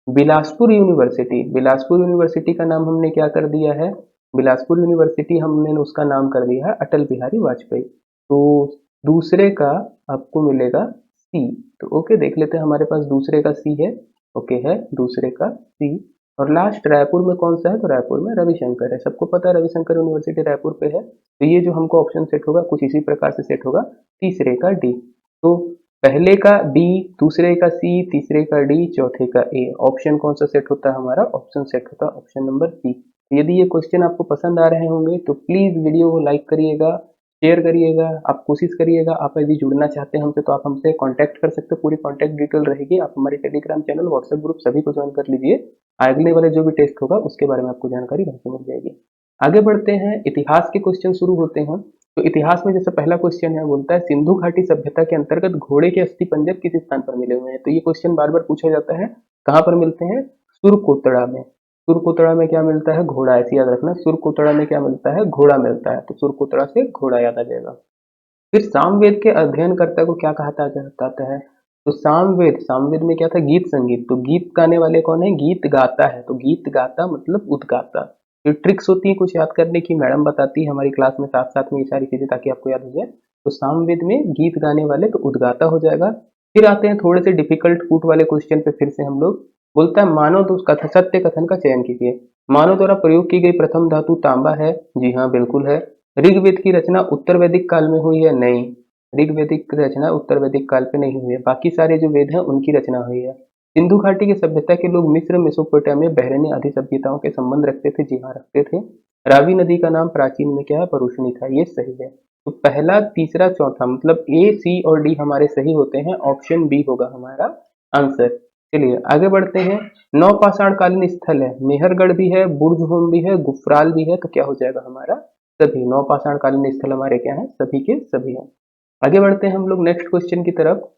Bilaspur university, Bilaspur university का नाम हमने क्या कर दिया है, बिलासपुर यूनिवर्सिटी हमने उसका नाम कर दिया है अटल बिहारी वाजपेयी। तो दूसरे का आपको मिलेगा सी। तो ओके, देख लेते हैं हमारे पास दूसरे का सी है, ओके है दूसरे का सी। और लास्ट रायपुर में कौन सा है, तो रायपुर में रविशंकर है, सबको पता है रविशंकर यूनिवर्सिटी रायपुर पे है। तो ये जो हमको ऑप्शन सेट होगा कुछ इसी प्रकार से सेट होगा, तीसरे का डी। तो पहले का बी, दूसरे का सी, तीसरे का डी, चौथे का ए। ऑप्शन कौन सा सेट होता है हमारा, ऑप्शन सेट होता है ऑप्शन नंबर सी। तो यदि ये क्वेश्चन आपको पसंद आ रहे होंगे तो प्लीज वीडियो को लाइक करिएगा, शेयर करिएगा, आप कोशिश करिएगा। आप यदि जुड़ना चाहते हैं हमसे तो आप हमसे कांटेक्ट कर सकते हो, पूरी कांटेक्ट डिटेल रहेगी। आप हमारे टेलीग्राम चैनल, व्हाट्सएप ग्रुप सभी को ज्वाइन कर लीजिए। अगले वाले जो भी टेस्ट होगा उसके बारे में आपको जानकारी वहाँ से मिल जाएगी। आगे बढ़ते हैं, इतिहास के क्वेश्चन शुरू होते हैं। तो इतिहास में जैसे पहला क्वेश्चन है, बोलता है सिंधु घाटी सभ्यता के अंतर्गत घोड़े के अस्थि पंजर किस स्थान पर मिले हुए हैं। तो ये क्वेश्चन बार बार पूछा जाता है, कहाँ पर मिलते हैं, सुरकोतड़ा में। सुरकोतड़ा में क्या मिलता है, घोड़ा, ऐसे याद रखना, सुरकोतड़ा में क्या मिलता है, घोड़ा मिलता है। तो सुरकोतड़ा से घोड़ा याद आ जाएगा। फिर सामवेद के अध्ययनकर्ता को क्या कहा जाता है, तो सामवेद, सामवेद में क्या था, गीत संगीत। तो गीत गाने वाले कौन है, गीत गाता है, तो गीत गाता मतलब उद्गाता। तो ट्रिक्स होती है कुछ याद करने की, मैडम बताती है हमारी क्लास में साथ साथ में ये सारी चीजें, ताकि आपको याद हो जाए। तो सामवेद में गीत गाने वाले तो उद्गाता हो जाएगा। फिर आते हैं थोड़े से डिफिकल्ट फूट वाले क्वेश्चन पे, फिर से हम लोग, बोलता है मानव तो कथ सत्य कथन का चयन कीजिए। मानव द्वारा प्रयोग की गई प्रथम धातु तांबा है, जी हाँ बिल्कुल है। ऋग्वेद की रचना उत्तर वैदिक काल में हुई है, नहीं, ऋग्वेदिक रचना उत्तर वैदिक काल पे नहीं हुई है, बाकी सारे जो वेद हैं उनकी रचना हुई है। सिंधु घाटी की सभ्यता के लोग मिस्र, मेसोपोटामिया, बहरीनी आदि सभ्यताओं के संबंध रखते थे, जी हाँ रखते थे। रावी नदी का नाम प्राचीन में क्या है, परुष्णी था, ये सही है। तो पहला, तीसरा, चौथा मतलब ए, सी और डी हमारे सही होते हैं, ऑप्शन बी होगा हमारा आंसर। चलिए आगे बढ़ते हैं। नौपाषाण कालीन स्थल है, मेहरगढ़ भी है, बुर्ज भी है, गुफराल भी है, तो क्या हो जाएगा हमारा सभी। नौपाषाण कालीन स्थल हमारे क्या है, सभी के सभी हैं। आगे बढ़ते हैं हम लोग नेक्स्ट क्वेश्चन की तरफ।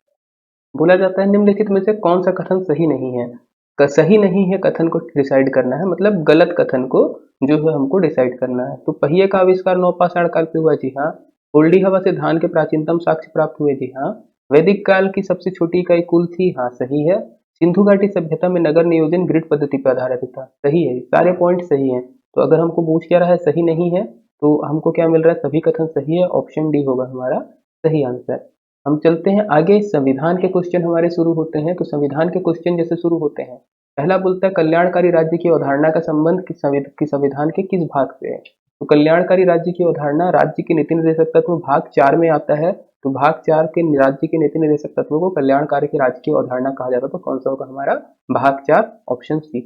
बोला जाता है निम्नलिखित में से कौन सा कथन सही नहीं है। सही नहीं है कथन को डिसाइड करना है, मतलब गलत कथन को जो है हमको डिसाइड करना है। तो पहिए का आविष्कार नौपाषाण काल पे हुआ, जी हाँ। ओल्डी हवा से धान के प्राचीनतम साक्ष्य प्राप्त हुए, जी हाँ। वैदिक काल की सबसे छोटी इकाई कुल थी, हाँ सही है। सिंधु घाटी सभ्यता में नगर नियोजन ग्रिड पद्धति पर आधारित था, सही है, सारे पॉइंट सही है। तो अगर हमको पूछ क्या रहा है सही नहीं है, तो हमको क्या मिल रहा है, सभी कथन सही है, ऑप्शन डी होगा हमारा सही आंसर। हम चलते हैं आगे, संविधान के क्वेश्चन हमारे शुरू होते हैं। तो संविधान के क्वेश्चन जैसे शुरू होते हैं, पहला बोलता है कल्याणकारी राज्य की अवधारणा का संबंध संविधान के किस भाग से है। तो कल्याणकारी राज्य की अवधारणा राज्य के नीति निर्देशक तत्व भाग 4 में आता है। तो भाग 4 के राज्य के नीति निर्देशक तत्वों को कल्याणकारी के राज्य की अवधारणा कहा जाता है। तो कौन सा होगा हमारा भाग 4, ऑप्शन सी।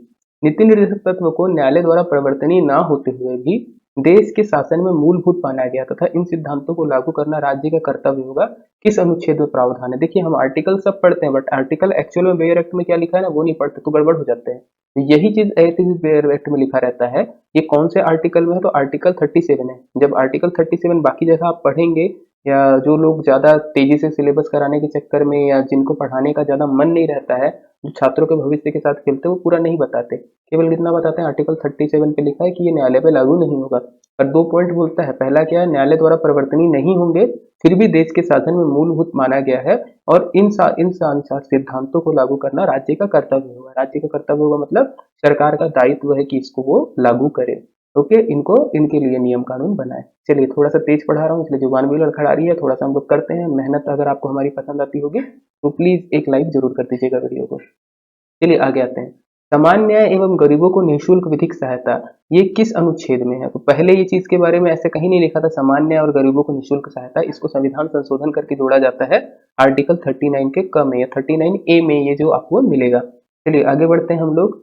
नीति निर्देशक तत्व को न्यायालय द्वारा परिवर्तनीय न होते हुए भी देश के शासन में मूलभूत माना गया तथा इन सिद्धांतों को लागू करना राज्य का कर्तव्य होगा, किस अनुच्छेद में प्रावधान है। देखिए हम आर्टिकल सब पढ़ते हैं, बट आर्टिकल एक्चुअल में बेयर एक्ट में क्या लिखा है ना, वो नहीं पढ़ते तो गड़बड़ हो जाते हैं। तो यही चीज बेयर एक्ट में लिखा रहता है। ये कौन से आर्टिकल में है, तो आर्टिकल 37 है। जब आर्टिकल 37 बाकी जगह आप पढ़ेंगे, या जो लोग ज्यादा तेजी से सिलेबस कराने के चक्कर में, या जिनको पढ़ाने का ज्यादा मन नहीं रहता है, जो छात्रों के भविष्य के साथ खेलते हैं, वो पूरा नहीं बताते, केवल इतना बताते हैं आर्टिकल 37 पे लिखा है कि ये न्यायालय पे लागू नहीं होगा। पर 2 पॉइंट बोलता है, पहला क्या है, न्यायालय द्वारा परिवर्तनीय नहीं होंगे फिर भी देश के शासन में मूलभूत माना गया है, और इन सिद्धांतों को लागू करना राज्य का कर्तव्य होगा। राज्य का कर्तव्य होगा मतलब सरकार का दायित्व है कि इसको वो लागू करे। ओके, इनको इनके लिए नियम कानून बनाए। चलिए थोड़ा सा तेज पढ़ा रहा हूँ इसलिए जुबान भी लड़खड़ा रही है, थोड़ा सा हम लोग करते हैं मेहनत। अगर आपको हमारी पसंद आती होगी तो प्लीज एक लाइक जरूर कर दीजिएगा वीडियो को। चलिए आगे आते हैं। समान न्याय एवं गरीबों को निःशुल्क विधिक सहायता, ये किस अनुच्छेद में है। तो पहले ये चीज के बारे में ऐसे कहीं नहीं लिखा था, समान न्याय और गरीबों को निःशुल्क सहायता, इसको संविधान संशोधन करके जोड़ा जाता है आर्टिकल 39 के क में, या 39A में ये जो आपको मिलेगा। चलिए आगे बढ़ते हैं हम लोग।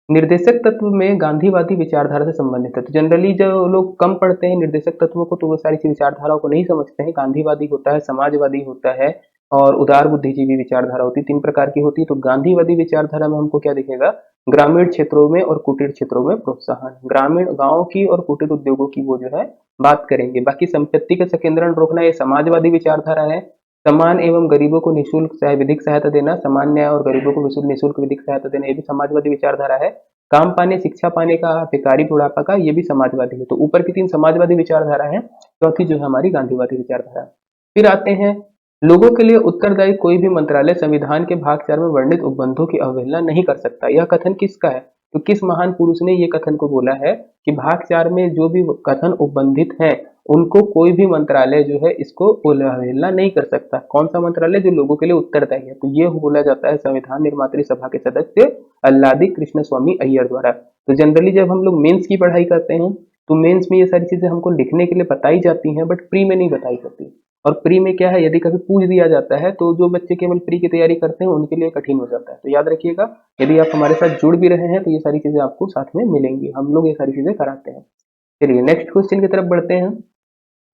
निर्देशक तत्व में गांधीवादी विचारधारा से संबंधित है। तो जनरली जो लोग कम पढ़ते हैं निर्देशक तत्वों को, तो वो सारी विचारधाराओं को नहीं समझते हैं। गांधीवादी होता है, समाजवादी होता है, और उदार बुद्धिजीवी विचारधारा होती है, 3 प्रकार की होती है। तो गांधीवादी विचारधारा में हमको क्या दिखेगा, ग्रामीण क्षेत्रों में और कुटीर क्षेत्रों में प्रोत्साहन, ग्रामीण गांव की और कुटीर उद्योगों की वो जो है बात करेंगे। बाकी संपत्ति का संकेंद्रण रोकना, ये समाजवादी विचारधारा है। समान एवं गरीबों को निःशुल्क विधिक सहायता देना, समान न्याय और गरीबों को निःशुल्क विधिक सहायता देना, ये भी समाजवादी विचारधारा है। काम पाने, शिक्षा पाने का, बेकारी बुढ़ापा का, ये भी समाजवादी है। तो ऊपर की 3 समाजवादी विचारधारा है, चौथी जो है हमारी गांधीवादी विचारधारा। फिर आते हैं, लोगों के लिए उत्तरदायी कोई भी मंत्रालय संविधान के भाग 4 में वर्णित उपबंधों की अवहेलना नहीं कर सकता। यह कथन किसका है, तो किस महान पुरुष ने ये कथन को बोला है कि भाग 4 में जो भी कथन उपबंधित है उनको कोई भी मंत्रालय जो है इसको अवहेलना नहीं कर सकता। कौन सा मंत्रालय, जो लोगों के लिए उत्तरदायी है। तो ये बोला जाता है संविधान निर्मात्री सभा के सदस्य अल्लादी कृष्ण स्वामी अय्यर द्वारा। तो जनरली जब हम लोग मेंस की पढ़ाई करते हैं तो मेंस में ये सारी चीजें हमको लिखने के लिए बताई जाती हैं, बट प्री में नहीं बताई जाती। और प्री में क्या है, यदि कभी पूछ दिया जाता है तो जो बच्चे केवल प्री की तैयारी करते हैं उनके लिए कठिन हो जाता है। तो याद रखिएगा, यदि आप हमारे साथ जुड़ भी रहे हैं तो ये सारी चीजें आपको साथ में मिलेंगी, हम लोग ये सारी चीजें कराते हैं। चलिए नेक्स्ट क्वेश्चन की तरफ बढ़ते हैं।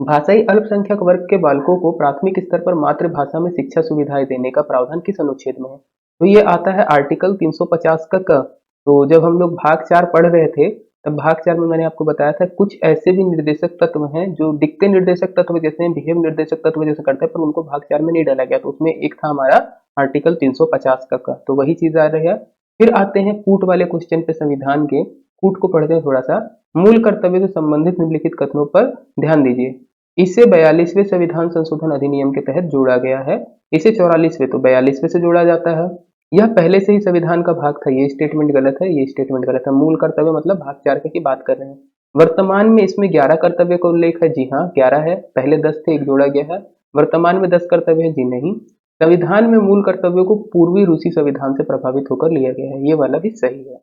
भाषाई अल्पसंख्यक वर्ग के बालकों को प्राथमिक स्तर पर मातृभाषा में शिक्षा सुविधाएं देने का प्रावधान किस अनुच्छेद में है, तो ये आता है आर्टिकल 350 का क। तो जब हम लोग भाग 4 पढ़ रहे थे तब भाग 4 में मैंने आपको बताया था कुछ ऐसे भी निर्देशक तत्व हैं जो दिखते निर्देशक तत्व जैसे हैं, बिहेव निर्देशक तत्व जैसे करते हैं, पर उनको भाग 4 में नहीं डाला गया। तो उसमें एक था हमारा आर्टिकल 350 का क, तो वही चीज आ रही है। फिर आते हैं कूट वाले क्वेश्चन पे, संविधान के कूट को पढ़ते हैं थोड़ा सा। मूल कर्तव्य से संबंधित निम्नलिखित कथनों पर ध्यान दीजिए। इसे 42वें संविधान संशोधन अधिनियम के तहत जोड़ा गया है। इसे 44वें, तो 42वें से जोड़ा जाता है। यह पहले से ही संविधान का भाग था, ये स्टेटमेंट गलत है, ये स्टेटमेंट गलत है। मूल कर्तव्य मतलब भाग 4 की बात कर रहे हैं। वर्तमान में इसमें 11 कर्तव्य का उल्लेख है, जी हाँ 11 है, पहले 10 थे, एक जोड़ा गया है। वर्तमान में 10 कर्तव्य है, जी नहीं। संविधान में मूल कर्तव्यों को पूर्वी रूसी संविधान से प्रभावित होकर लिया गया है, ये वाला भी सही है।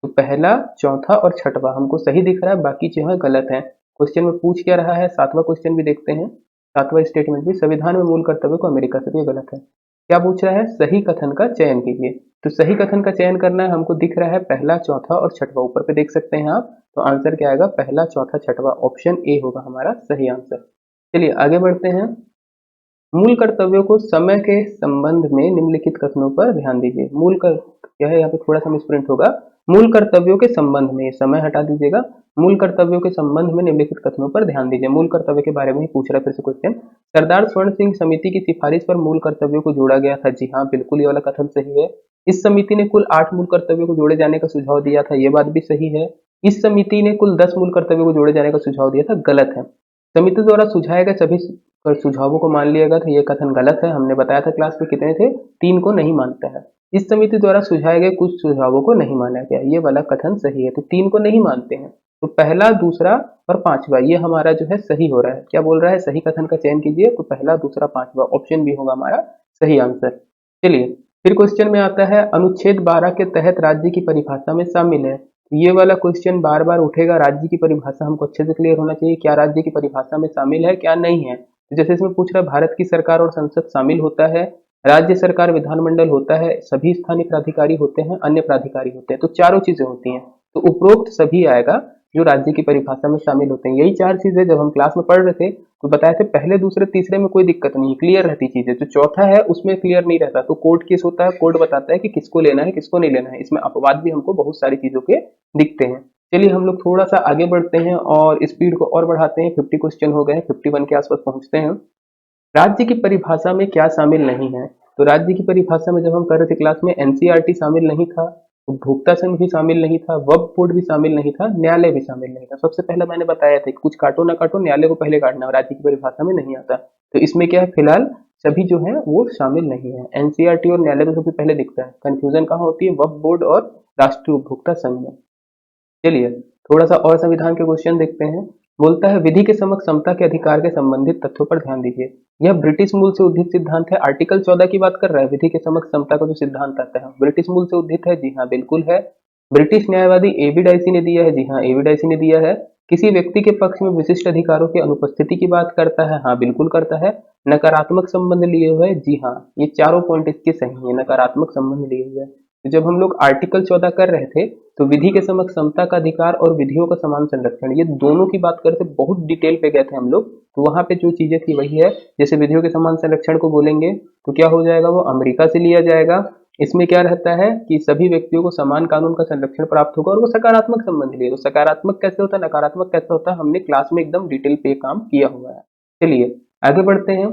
तो पहला, चौथा और छठवां हमको सही दिख रहा है, बाकी जो है गलत है। क्वेश्चन में पूछ क्या रहा है, 7वां क्वेश्चन भी देखते हैं। 7वां स्टेटमेंट भी, संविधान में मूल कर्तव्य को अमेरिका से, भी गलत है। क्या पूछ रहा है, सही कथन का चयन कीजिए। तो सही कथन का चयन करना है, हमको दिख रहा है पहला, चौथा और छठवां, ऊपर पे देख सकते हैं आप। तो आंसर क्या आएगा, पहला, चौथा, छठवां, ऑप्शन ए होगा हमारा सही आंसर। चलिए आगे बढ़ते हैं। मूल कर्तव्यों को समय के संबंध में निम्नलिखित कथनों पर ध्यान दीजिए। क्या है, यहाँ पे थोड़ा सा मिसप्रिंट होगा। मूल कर्तव्यों के संबंध में, समय हटा दीजिएगा। मूल कर्तव्यों के संबंध में निम्नलिखित कथनों पर ध्यान दीजिए। मूल कर्तव्य के बारे में ही पूछ रहा है फिर से क्वेश्चन। सरदार स्वर्ण सिंह समिति की सिफारिश पर मूल कर्तव्यों को जोड़ा गया था, जी हाँ बिल्कुल, ये वाला कथन सही है। इस समिति ने कुल 8 मूल कर्तव्यों को जोड़े जाने का सुझाव दिया था, ये बात भी सही है। इस समिति ने कुल 10 मूल कर्तव्यों को जोड़े जाने का सुझाव दिया था, गलत है। समिति द्वारा सुझाए गए सभी सुझावों को मान लिया गया था, यह कथन गलत है। हमने बताया था क्लास में कितने थे, 3 को नहीं मानता है। इस समिति द्वारा सुझाए गए कुछ सुझावों को नहीं माना गया, ये वाला कथन सही है। तो 3 को नहीं मानते हैं, तो पहला, दूसरा और पांचवा ये हमारा जो है सही हो रहा है। क्या बोल रहा है, सही कथन का चयन कीजिए। तो पहला, दूसरा, पांचवा, ऑप्शन बी होगा हमारा सही आंसर। चलिए फिर क्वेश्चन में आता है, अनुच्छेद 12 के तहत राज्य की परिभाषा में शामिल है। ये वाला क्वेश्चन बार बार उठेगा, राज्य की परिभाषा हमको अच्छे से क्लियर होना चाहिए, क्या राज्य की परिभाषा में शामिल है, क्या नहीं है। तो जैसे इसमें पूछ रहा है, भारत की सरकार और संसद शामिल होता है, राज्य सरकार विधानमंडल होता है, सभी स्थानीय प्राधिकारी होते हैं, अन्य प्राधिकारी होते हैं, तो चारों चीजें होती हैं। तो उपरोक्त सभी आएगा जो राज्य की परिभाषा में शामिल होते हैं। यही 4 चीजें जब हम क्लास में पढ़ रहे थे तो बताए थे, पहले, दूसरे, तीसरे में कोई दिक्कत नहीं, क्लियर रहती चीजें। जो चौथा है उसमें क्लियर नहीं रहता, तो कोर्ट केस होता है, कोर्ट बताता है कि किसको लेना है किसको नहीं लेना है। इसमें अपवाद भी हमको बहुत सारी चीजों के दिखते हैं। चलिए हम लोग थोड़ा सा आगे बढ़ते हैं और स्पीड को और बढ़ाते हैं। 50 क्वेश्चन हो गए, 51 के आसपास पहुंचते हैं। राज्य की परिभाषा में क्या शामिल नहीं है, तो राज्य की परिभाषा में जब हम कर रहे थे क्लास में, एनसीईआरटी शामिल नहीं था, उपभोक्ता संघ भी शामिल नहीं था, वक्फ बोर्ड भी शामिल नहीं था, न्यायालय भी शामिल नहीं था। सबसे पहले मैंने बताया था कि कुछ काटो ना काटो, न्यायालय को पहले काटना, राज्य की परिभाषा में नहीं आता। तो इसमें क्या है, फिलहाल सभी जो है वो शामिल नहीं है। एनसीईआरटी और न्यायालय में सबसे पहले दिखता है, कंफ्यूजन कहाँ होती है, वक्फ बोर्ड और राष्ट्रीय उपभोक्ता संघ में। चलिए थोड़ा सा और संविधान के क्वेश्चन देखते हैं। बोलता है, विधि के समक्ष समता के अधिकार के संबंधित तथ्यों पर ध्यान दीजिए। यह ब्रिटिश मूल से उद्धित सिद्धांत है, आर्टिकल 14 की बात कर रहा है। विधि के समक्ष समता का जो सिद्धांत आता है ब्रिटिश मूल से उद्धित है, जी हाँ बिल्कुल है। ब्रिटिश न्यायवादी एबी डाइसी ने दिया है, जी हाँ एबी डाइसी ने दिया है। किसी व्यक्ति के पक्ष में विशिष्ट अधिकारों की अनुपस्थिति की बात करता है, हाँ बिल्कुल करता है। नकारात्मक संबंध लिए हुए, जी हाँ, ये चारों पॉइंट इसके सही है, नकारात्मक संबंध लिए हुए। तो जब हम लोग आर्टिकल 14 कर रहे थे तो विधि के समक्ष समता का अधिकार और विधियों का समान संरक्षण, ये दोनों की बात करते बहुत डिटेल पे गए थे हम लोग। तो वहां पे जो चीजें थी वही है। जैसे विधियों के समान संरक्षण को बोलेंगे तो क्या हो जाएगा, वो अमेरिका से लिया जाएगा। इसमें क्या रहता है कि सभी व्यक्तियों को समान कानून का संरक्षण प्राप्त होगा और वो सकारात्मक संबंध लिए। तो सकारात्मक कैसे होता है, नकारात्मक कैसे होता है, हमने क्लास में एकदम डिटेल पे काम किया हुआ है। चलिए आगे बढ़ते हैं।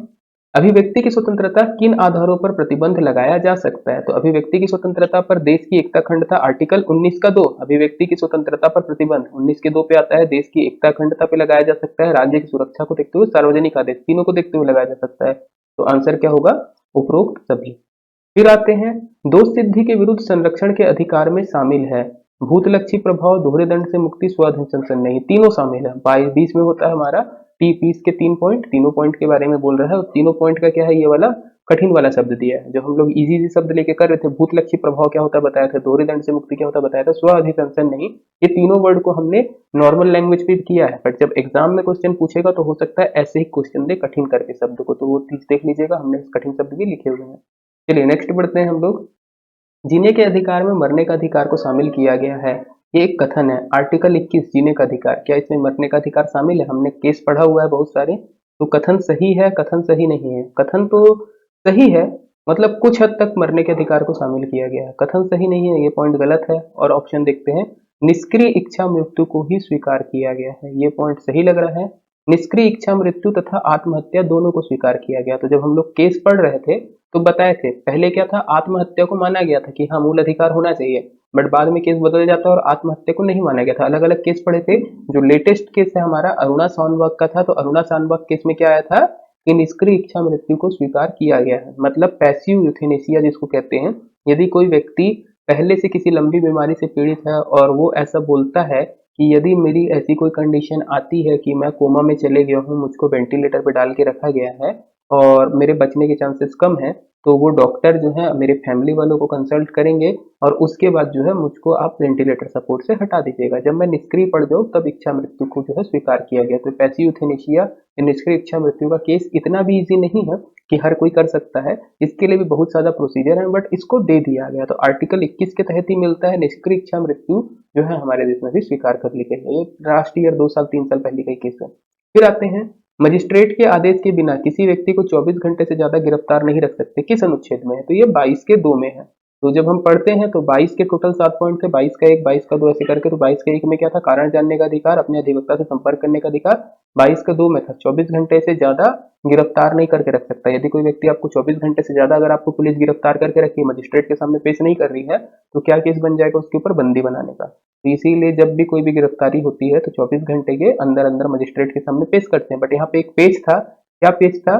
अभिव्यक्ति की स्वतंत्रता किन आधारों पर प्रतिबंध लगाया जा सकता है। तो अभिव्यक्ति की स्वतंत्रता पर देश की एकता अखंडता, आर्टिकल 19 का 2। अभिव्यक्ति की स्वतंत्रता पर प्रतिबंध 19 के 2 पे आता है। देश की एकता अखंडता पे लगाया जा सकता है, राज्य की सुरक्षा को देखते हुए, सार्वजनिक आदेश, तीनों को देखते हुए लगाया जा सकता है। तो आंसर क्या होगा, उपरोक्त सभी। फिर आते हैं, दोष सिद्धि के विरुद्ध संरक्षण के अधिकार में शामिल है भूतलक्षी प्रभाव, दोहरे दंड से मुक्ति, स्वाधीन संसद, नहीं, तीनों शामिल है। 22 में होता है हमारा टी 20 के 3 पॉइंट, तीनों पॉइंट के बारे में बोल रहा है। और तीनों पॉइंट का क्या है, ये वाला कठिन वाला शब्द दिया है। जब हम लोग इजी शब्द लेके कर रहे थे, भूतलक्षी प्रभाव क्या होता है बताया था, दोहरे दंड से मुक्ति क्या होता है बताया था, स्वाधिसंसन नहीं, ये तीनों वर्ड को हमने नॉर्मल लैंग्वेज पे भी किया है। बट जब एग्जाम में क्वेश्चन पूछेगा तो हो सकता है ऐसे ही क्वेश्चन दे कठिन करके शब्द को, तो वो चीज देख लीजिएगा, हमने कठिन शब्द भी लिखे हुए हैं। चलिए नेक्स्ट बढ़ते हैं हम लोग। जीने के अधिकार में मरने का अधिकार को शामिल किया गया है, ये एक कथन है। आर्टिकल 21 जीने का अधिकार, क्या इसमें मरने का अधिकार शामिल है, हमने केस पढ़ा हुआ है बहुत सारे। तो कथन सही है, कथन सही नहीं है, कथन तो सही है, मतलब कुछ हद तक मरने के अधिकार को शामिल किया गया है, कथन सही नहीं है, ये पॉइंट गलत है। और ऑप्शन देखते हैं, निष्क्रिय इच्छा मृत्यु को ही स्वीकार किया गया है, ये पॉइंट सही लग रहा है। निष्क्रिय इच्छा मृत्यु तथा आत्महत्या दोनों को स्वीकार किया गया। तो जब हम लोग केस पढ़ रहे थे तो बताए थे, पहले क्या था, आत्महत्या को माना गया था कि हाँ मूल अधिकार होना चाहिए, बट बाद में केस बदल जाता है और आत्महत्या को नहीं माना गया था। अलग अलग केस पढ़े थे। जो लेटेस्ट केस है हमारा अरुणा शानबाग का था, तो अरुणा शानबाग केस में क्या आया था कि निष्क्रिय इच्छा मृत्यु को स्वीकार किया गया है, मतलब पैसिव यूथेनेसिया जिसको कहते हैं। यदि कोई व्यक्ति पहले से किसी लंबी बीमारी से पीड़ित है और वो ऐसा बोलता है कि यदि मेरी ऐसी कोई कंडीशन आती है कि मैं कोमा में चले गया हूँ, मुझको वेंटिलेटर पे डाल के रखा गया है और मेरे बचने के चांसेस कम है, तो वो डॉक्टर जो है मेरे फैमिली वालों को कंसल्ट करेंगे और उसके बाद जो है मुझको आप वेंटिलेटर सपोर्ट से हटा दीजिएगा। जब मैं निष्क्रिय पड़ जाऊँ तब इच्छा मृत्यु को जो है स्वीकार किया गया। तो पैसिव यूथेनेशिया या निष्क्रिय इच्छा मृत्यु का केस इतना भी इजी नहीं है कि हर कोई कर सकता है, इसके लिए भी बहुत ज्यादा प्रोसीजर है, बट इसको दे दिया गया। तो आर्टिकल 21 के तहत ही मिलता है। निष्क्रिय इच्छा मृत्यु जो है हमारे देश में भी स्वीकार कर ली गई है। ये लास्ट ईयर 2 साल 3 साल पहले का केस है। फिर आते हैं, मजिस्ट्रेट के आदेश के बिना किसी व्यक्ति को 24 घंटे से ज्यादा गिरफ्तार नहीं रख सकते, किस अनुच्छेद में है, तो ये 22 के 2 में है। तो जब हम पढ़ते हैं तो 22 के टोटल 7 पॉइंट थे, 22 का 1 22 का 2 ऐसे करके। तो 22 के 1 में क्या था, कारण जानने का अधिकार, अपने अधिवक्ता से संपर्क करने का अधिकार। 22 का 2 में था 24 घंटे से ज्यादा गिरफ्तार नहीं करके रख सकता। यदि कोई व्यक्ति आपको 24 घंटे से ज्यादा अगर आपको पुलिस गिरफ्तार करके रखी है, मजिस्ट्रेट के सामने पेश नहीं कर रही है, तो क्या केस बन जाएगा उसके ऊपर, बंदी बनाने का। तो इसीलिए जब भी कोई भी गिरफ्तारी होती है तो 24 घंटे के अंदर अंदर मजिस्ट्रेट के सामने पेश करते हैं। बट यहाँ पे एक पेज था, क्या पेज था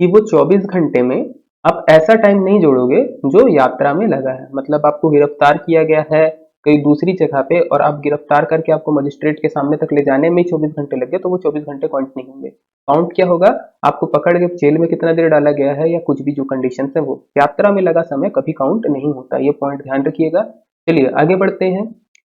कि वो 24 घंटे में आप ऐसा टाइम नहीं जोड़ोगे जो यात्रा में लगा है। मतलब आपको गिरफ्तार किया गया है कहीं दूसरी जगह पे और आप गिरफ्तार करके आपको मजिस्ट्रेट के सामने तक ले जाने में ही 24 घंटे लग गए, तो वो 24 घंटे काउंट नहीं होंगे। काउंट क्या होगा, आपको पकड़ के जेल में कितना देर डाला गया है या कुछ भी जो कंडीशन है, वो यात्रा में लगा समय कभी काउंट नहीं होता। ये पॉइंट ध्यान रखिएगा। चलिए आगे बढ़ते हैं।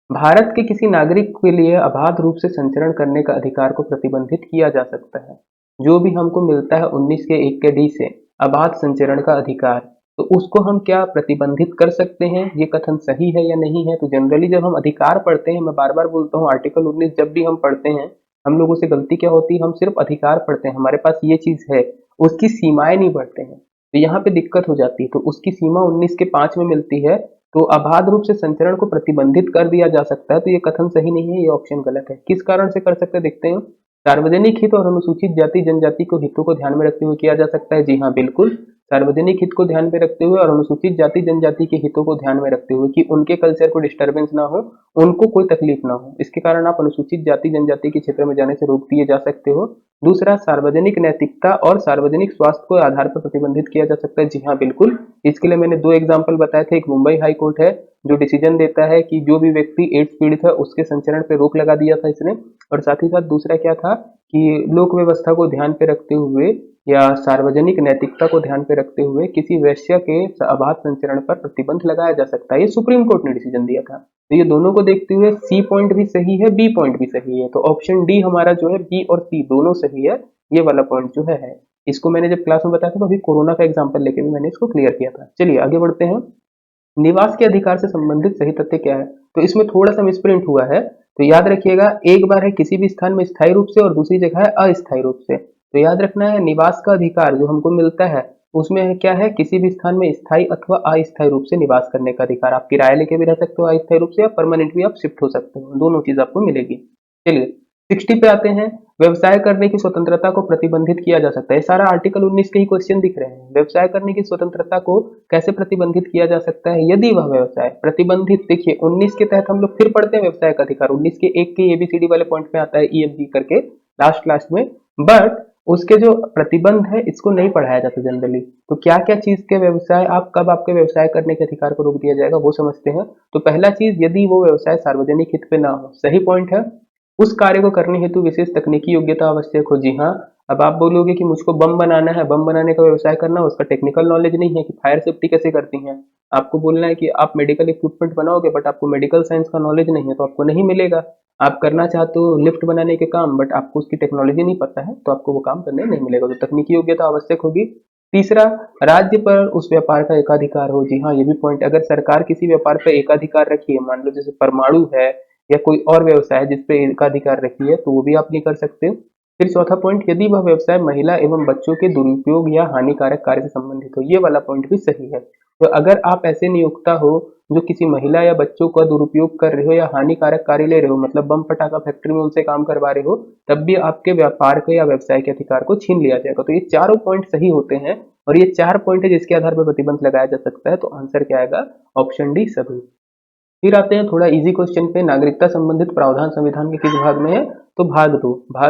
भारत के किसी नागरिक के लिए अबाध रूप से संचरण करने का अधिकार को प्रतिबंधित किया जा सकता है। जो भी हमको मिलता है 19 के 1 के डी से अबाध संचरण का अधिकार, तो उसको हम क्या प्रतिबंधित कर सकते हैं, ये कथन सही है या नहीं है। तो जनरली जब हम अधिकार पढ़ते हैं, मैं बार बार बोलता हूँ, आर्टिकल 19 जब भी हम पढ़ते हैं, हम लोगों से गलती क्या होती है, हम सिर्फ अधिकार पढ़ते हैं, हमारे पास ये चीज है, उसकी सीमाएं नहीं पढ़ते हैं, तो यहाँ पे दिक्कत हो जाती है। तो उसकी सीमा 19 के 5 में मिलती है, तो अबाध रूप से संचरण को प्रतिबंधित कर दिया जा सकता है। तो ये कथन सही नहीं है, ये ऑप्शन गलत है। किस कारण से कर सकते हैं देखते हैं। सार्वजनिक हित और अनुसूचित जाति जनजाति को हितों को ध्यान में रखते हुए किया जा सकता है। जी हाँ बिल्कुल, सार्वजनिक हित को ध्यान में रखते हुए और अनुसूचित जाति जनजाति के हितों को ध्यान में रखते हुए कि उनके कल्चर को डिस्टर्बेंस ना हो, उनको कोई तकलीफ ना हो, इसके कारण आप अनुसूचित जाति जनजाति के क्षेत्र में जाने से रोक दिए जा सकते हो। दूसरा, सार्वजनिक नैतिकता और सार्वजनिक स्वास्थ्य को आधार पर प्रतिबंधित किया जा सकता है। जी हाँ बिल्कुल, इसके लिए मैंने 2 एग्जाम्पल बताए थे। एक मुंबई हाई कोर्ट है जो डिसीजन देता है कि जो भी व्यक्ति एड्स पीड़ित है उसके संचरण पर रोक लगा दिया था इसने। और साथ ही साथ दूसरा क्या था कि लोक व्यवस्था को ध्यान पे रखते हुए या सार्वजनिक नैतिकता को ध्यान पे रखते हुए किसी वैश्य के अबाध संचरण पर प्रतिबंध लगाया जा सकता है। ये सुप्रीम कोर्ट ने डिसीजन दिया था। तो ये दोनों को देखते हुए सी पॉइंट भी सही है, बी पॉइंट भी सही है। तो ऑप्शन डी हमारा जो है, बी और सी दोनों सही है। ये वाला पॉइंट जो है इसको मैंने जब क्लास में बताया था तो अभी कोरोना का एग्जाम्पल लेके भी मैंने इसको क्लियर किया था। चलिए आगे बढ़ते हैं। निवास के अधिकार से संबंधित सही तथ्य क्या है? तो इसमें थोड़ा सा मिसप्रिंट हुआ है, तो याद रखिएगा, एक बार है किसी भी स्थान में स्थायी रूप से और दूसरी जगह है अस्थायी रूप से। तो याद रखना है, निवास का अधिकार जो हमको मिलता है उसमें है क्या है, किसी भी स्थान में स्थायी अथवा अस्थायी रूप से निवास करने का अधिकार। आप किराया लेके भी रह सकते हो अस्थायी रूप से, या परमानेंट भी आप शिफ्ट हो सकते हो, दोनों चीज आपको मिलेगी। चलिए 60 पे आते हैं। व्यवसाय करने की स्वतंत्रता को प्रतिबंधित किया जा सकता है। सारा आर्टिकल 19 के ही क्वेश्चन दिख रहे हैं। व्यवसाय करने की स्वतंत्रता को कैसे प्रतिबंधित किया जा सकता है, यदि वह व्यवसाय प्रतिबंधित, देखिए 19 के तहत हम लोग फिर पढ़ते हैं व्यवसाय का अधिकार, 19 के एक के एबीसीडी वाले पॉइंट में आता है ईएफजी करके लास्ट में, बट उसके जो प्रतिबंध है इसको नहीं पढ़ाया जाता जनरली। तो क्या क्या चीज के व्यवसाय, आप कब आपके व्यवसाय करने के अधिकार को रोक दिया जाएगा वो समझते हैं। तो पहला चीज, यदि वो व्यवसाय सार्वजनिक हित पे ना हो, सही पॉइंट है। उस कार्य को करने हेतु विशेष तकनीकी योग्यता आवश्यक हो, जी हाँ। अब आप बोलोगे कि मुझको बम बनाना है, बम बनाने का व्यवसाय करना, उसका टेक्निकल नॉलेज नहीं है कि फायर सेफ्टी कैसे करती हैं, आपको बोलना है कि आप मेडिकल इक्विपमेंट बनाओगे बट आपको मेडिकल साइंस का नॉलेज नहीं है, तो आपको नहीं मिलेगा। आप करना चाहते हो लिफ्ट बनाने के काम, बट आपको उसकी टेक्नोलॉजी नहीं पता है, तो आपको वो काम करने नहीं मिलेगा। तो तकनीकी योग्यता आवश्यक होगी। तीसरा, राज्य पर उस व्यापार का एकाधिकार हो, जी हाँ, ये भी पॉइंट। अगर सरकार किसी व्यापार पर एकाधिकार रखी है, मान लो जैसे परमाणु है या कोई और व्यवसाय है जिसपे एकाधिकार रखी है, तो वो भी आप नहीं कर सकते। फिर चौथा पॉइंट, यदि वह व्यवसाय महिला एवं बच्चों के दुरुपयोग या हानिकारक कार्य से संबंधित हो, ये वाला पॉइंट भी सही है। तो अगर आप ऐसे नियोक्ता हो जो किसी महिला या बच्चों का दुरुपयोग कर रहे हो या हानिकारक कार्य ले रहे हो, मतलब बम पटाखा फैक्ट्री में उनसे काम करवा रहे हो, तब भी आपके व्यापार के या व्यवसाय के अधिकार को छीन लिया जाएगा। तो ये चारों पॉइंट सही होते हैं, और ये 4 पॉइंट है जिसके आधार पर प्रतिबंध लगाया जा सकता है। तो आंसर क्या आएगा, ऑप्शन डी सभी। फिर आते हैं थोड़ा इजी क्वेश्चन पे, नागरिकता संबंधित प्रावधान संविधान के किस भाग में है? तो भाग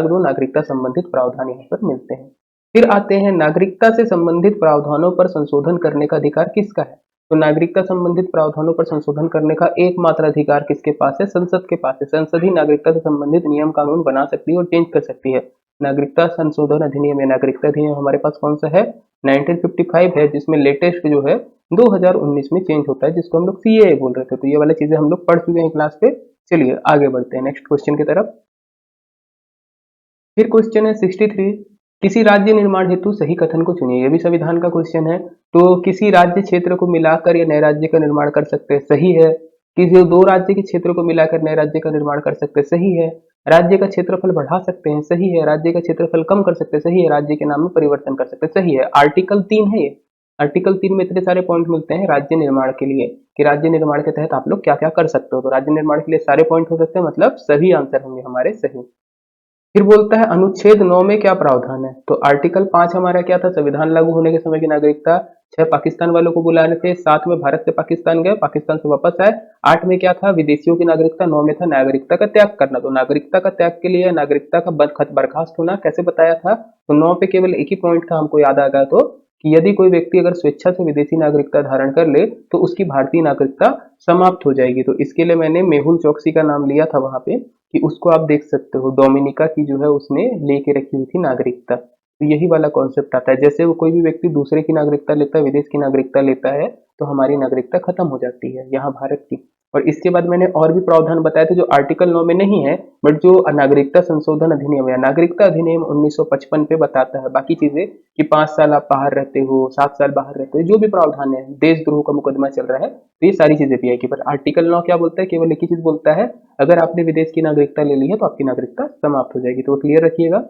दो नागरिकता संबंधित प्रावधान यहाँ पर मिलते हैं। फिर आते हैं, नागरिकता से संबंधित प्रावधानों पर संशोधन करने का अधिकार किसका है? तो नागरिकता संबंधित प्रावधानों पर संशोधन करने का एकमात्र अधिकार किसके पास है? संसद के पास है। संसद ही नागरिकता से संबंधित नियम कानून बना सकती है और चेंज कर सकती है। नागरिकता संशोधन अधिनियम या नागरिकता अधिनियम हमारे पास कौन सा है? 1955 है, जिसमें लेटेस्ट जो है 2019 में चेंज होता है, जिसको हम लोग सीएए बोल रहे थे। तो ये वाली चीजें हम लोग पढ़ चुके हैं क्लास पे। चलिए आगे बढ़ते हैं नेक्स्ट क्वेश्चन की तरफ। फिर क्वेश्चन है 63, किसी राज्य निर्माण हेतु सही कथन को चुनिए। ये भी संविधान का क्वेश्चन है। तो किसी राज्य क्षेत्र को मिलाकर या नए राज्य का निर्माण कर सकते हैं, सही है। किसी दो राज्य के क्षेत्र को मिलाकर नए राज्य का निर्माण कर सकते हैं, सही है। राज्य का क्षेत्रफल बढ़ा सकते हैं, सही है। राज्य का क्षेत्रफल कम कर सकते हैं, सही है। राज्य के नाम में परिवर्तन कर सकते हैं, सही है। आर्टिकल 3 है ये। आर्टिकल 3 में इतने सारे पॉइंट मिलते हैं राज्य निर्माण के लिए, कि राज्य निर्माण के तहत आप लोग क्या क्या कर सकते हो। तो राज्य निर्माण के लिए सारे पॉइंट हो सकते हैं, मतलब सभी आंसर होंगे हमारे सही। फिर बोलता है अनुच्छेद 9 में क्या प्रावधान है? तो आर्टिकल 5 हमारा क्या था? संविधान लागू होने के समय की नागरिकता। 6 पाकिस्तान वालों को बुलाने थे। 7 में भारत से पाकिस्तान गए, पाकिस्तान से वापस आए। 8 में क्या था? विदेशियों की नागरिकता। 9 में था नागरिकता का त्याग करना। तो नागरिकता का त्याग के लिए नागरिकता का बर्खास्त होना कैसे बताया था? तो 9 पे केवल एक ही पॉइंट था, हमको याद आ गया, तो कि यदि कोई व्यक्ति अगर स्वेच्छा से विदेशी नागरिकता धारण कर ले तो उसकी भारतीय नागरिकता समाप्त हो जाएगी। तो इसके लिए मैंने मेहुल चौकसी का नाम लिया था वहां पे, कि उसको आप देख सकते हो, डोमिनिका की जो है उसने लेके रखी हुई थी नागरिकता। तो यही वाला कॉन्सेप्ट आता है, जैसे वो कोई भी व्यक्ति दूसरे की नागरिकता लेता है, विदेश की नागरिकता लेता है, तो हमारी नागरिकता खत्म हो जाती है यहाँ भारत की। और इसके बाद मैंने और भी प्रावधान बताए थे जो आर्टिकल 9 में नहीं है, बट जो नागरिकता संशोधन अधिनियम या नागरिकता अधिनियम 1955 पे बताता है। बाकी चीजें कि 5 साल आप बाहर रहते हो, 7 साल बाहर रहते हो, जो भी प्रावधान है, देशद्रोह का मुकदमा चल रहा है, तो ये सारी चीजें भी आएगी। पर आर्टिकल 9 क्या बोलता है? केवल एक ही चीज बोलता है, अगर आपने विदेश की नागरिकता ले ली है तो आपकी नागरिकता समाप्त हो जाएगी। तो क्लियर रखिएगा।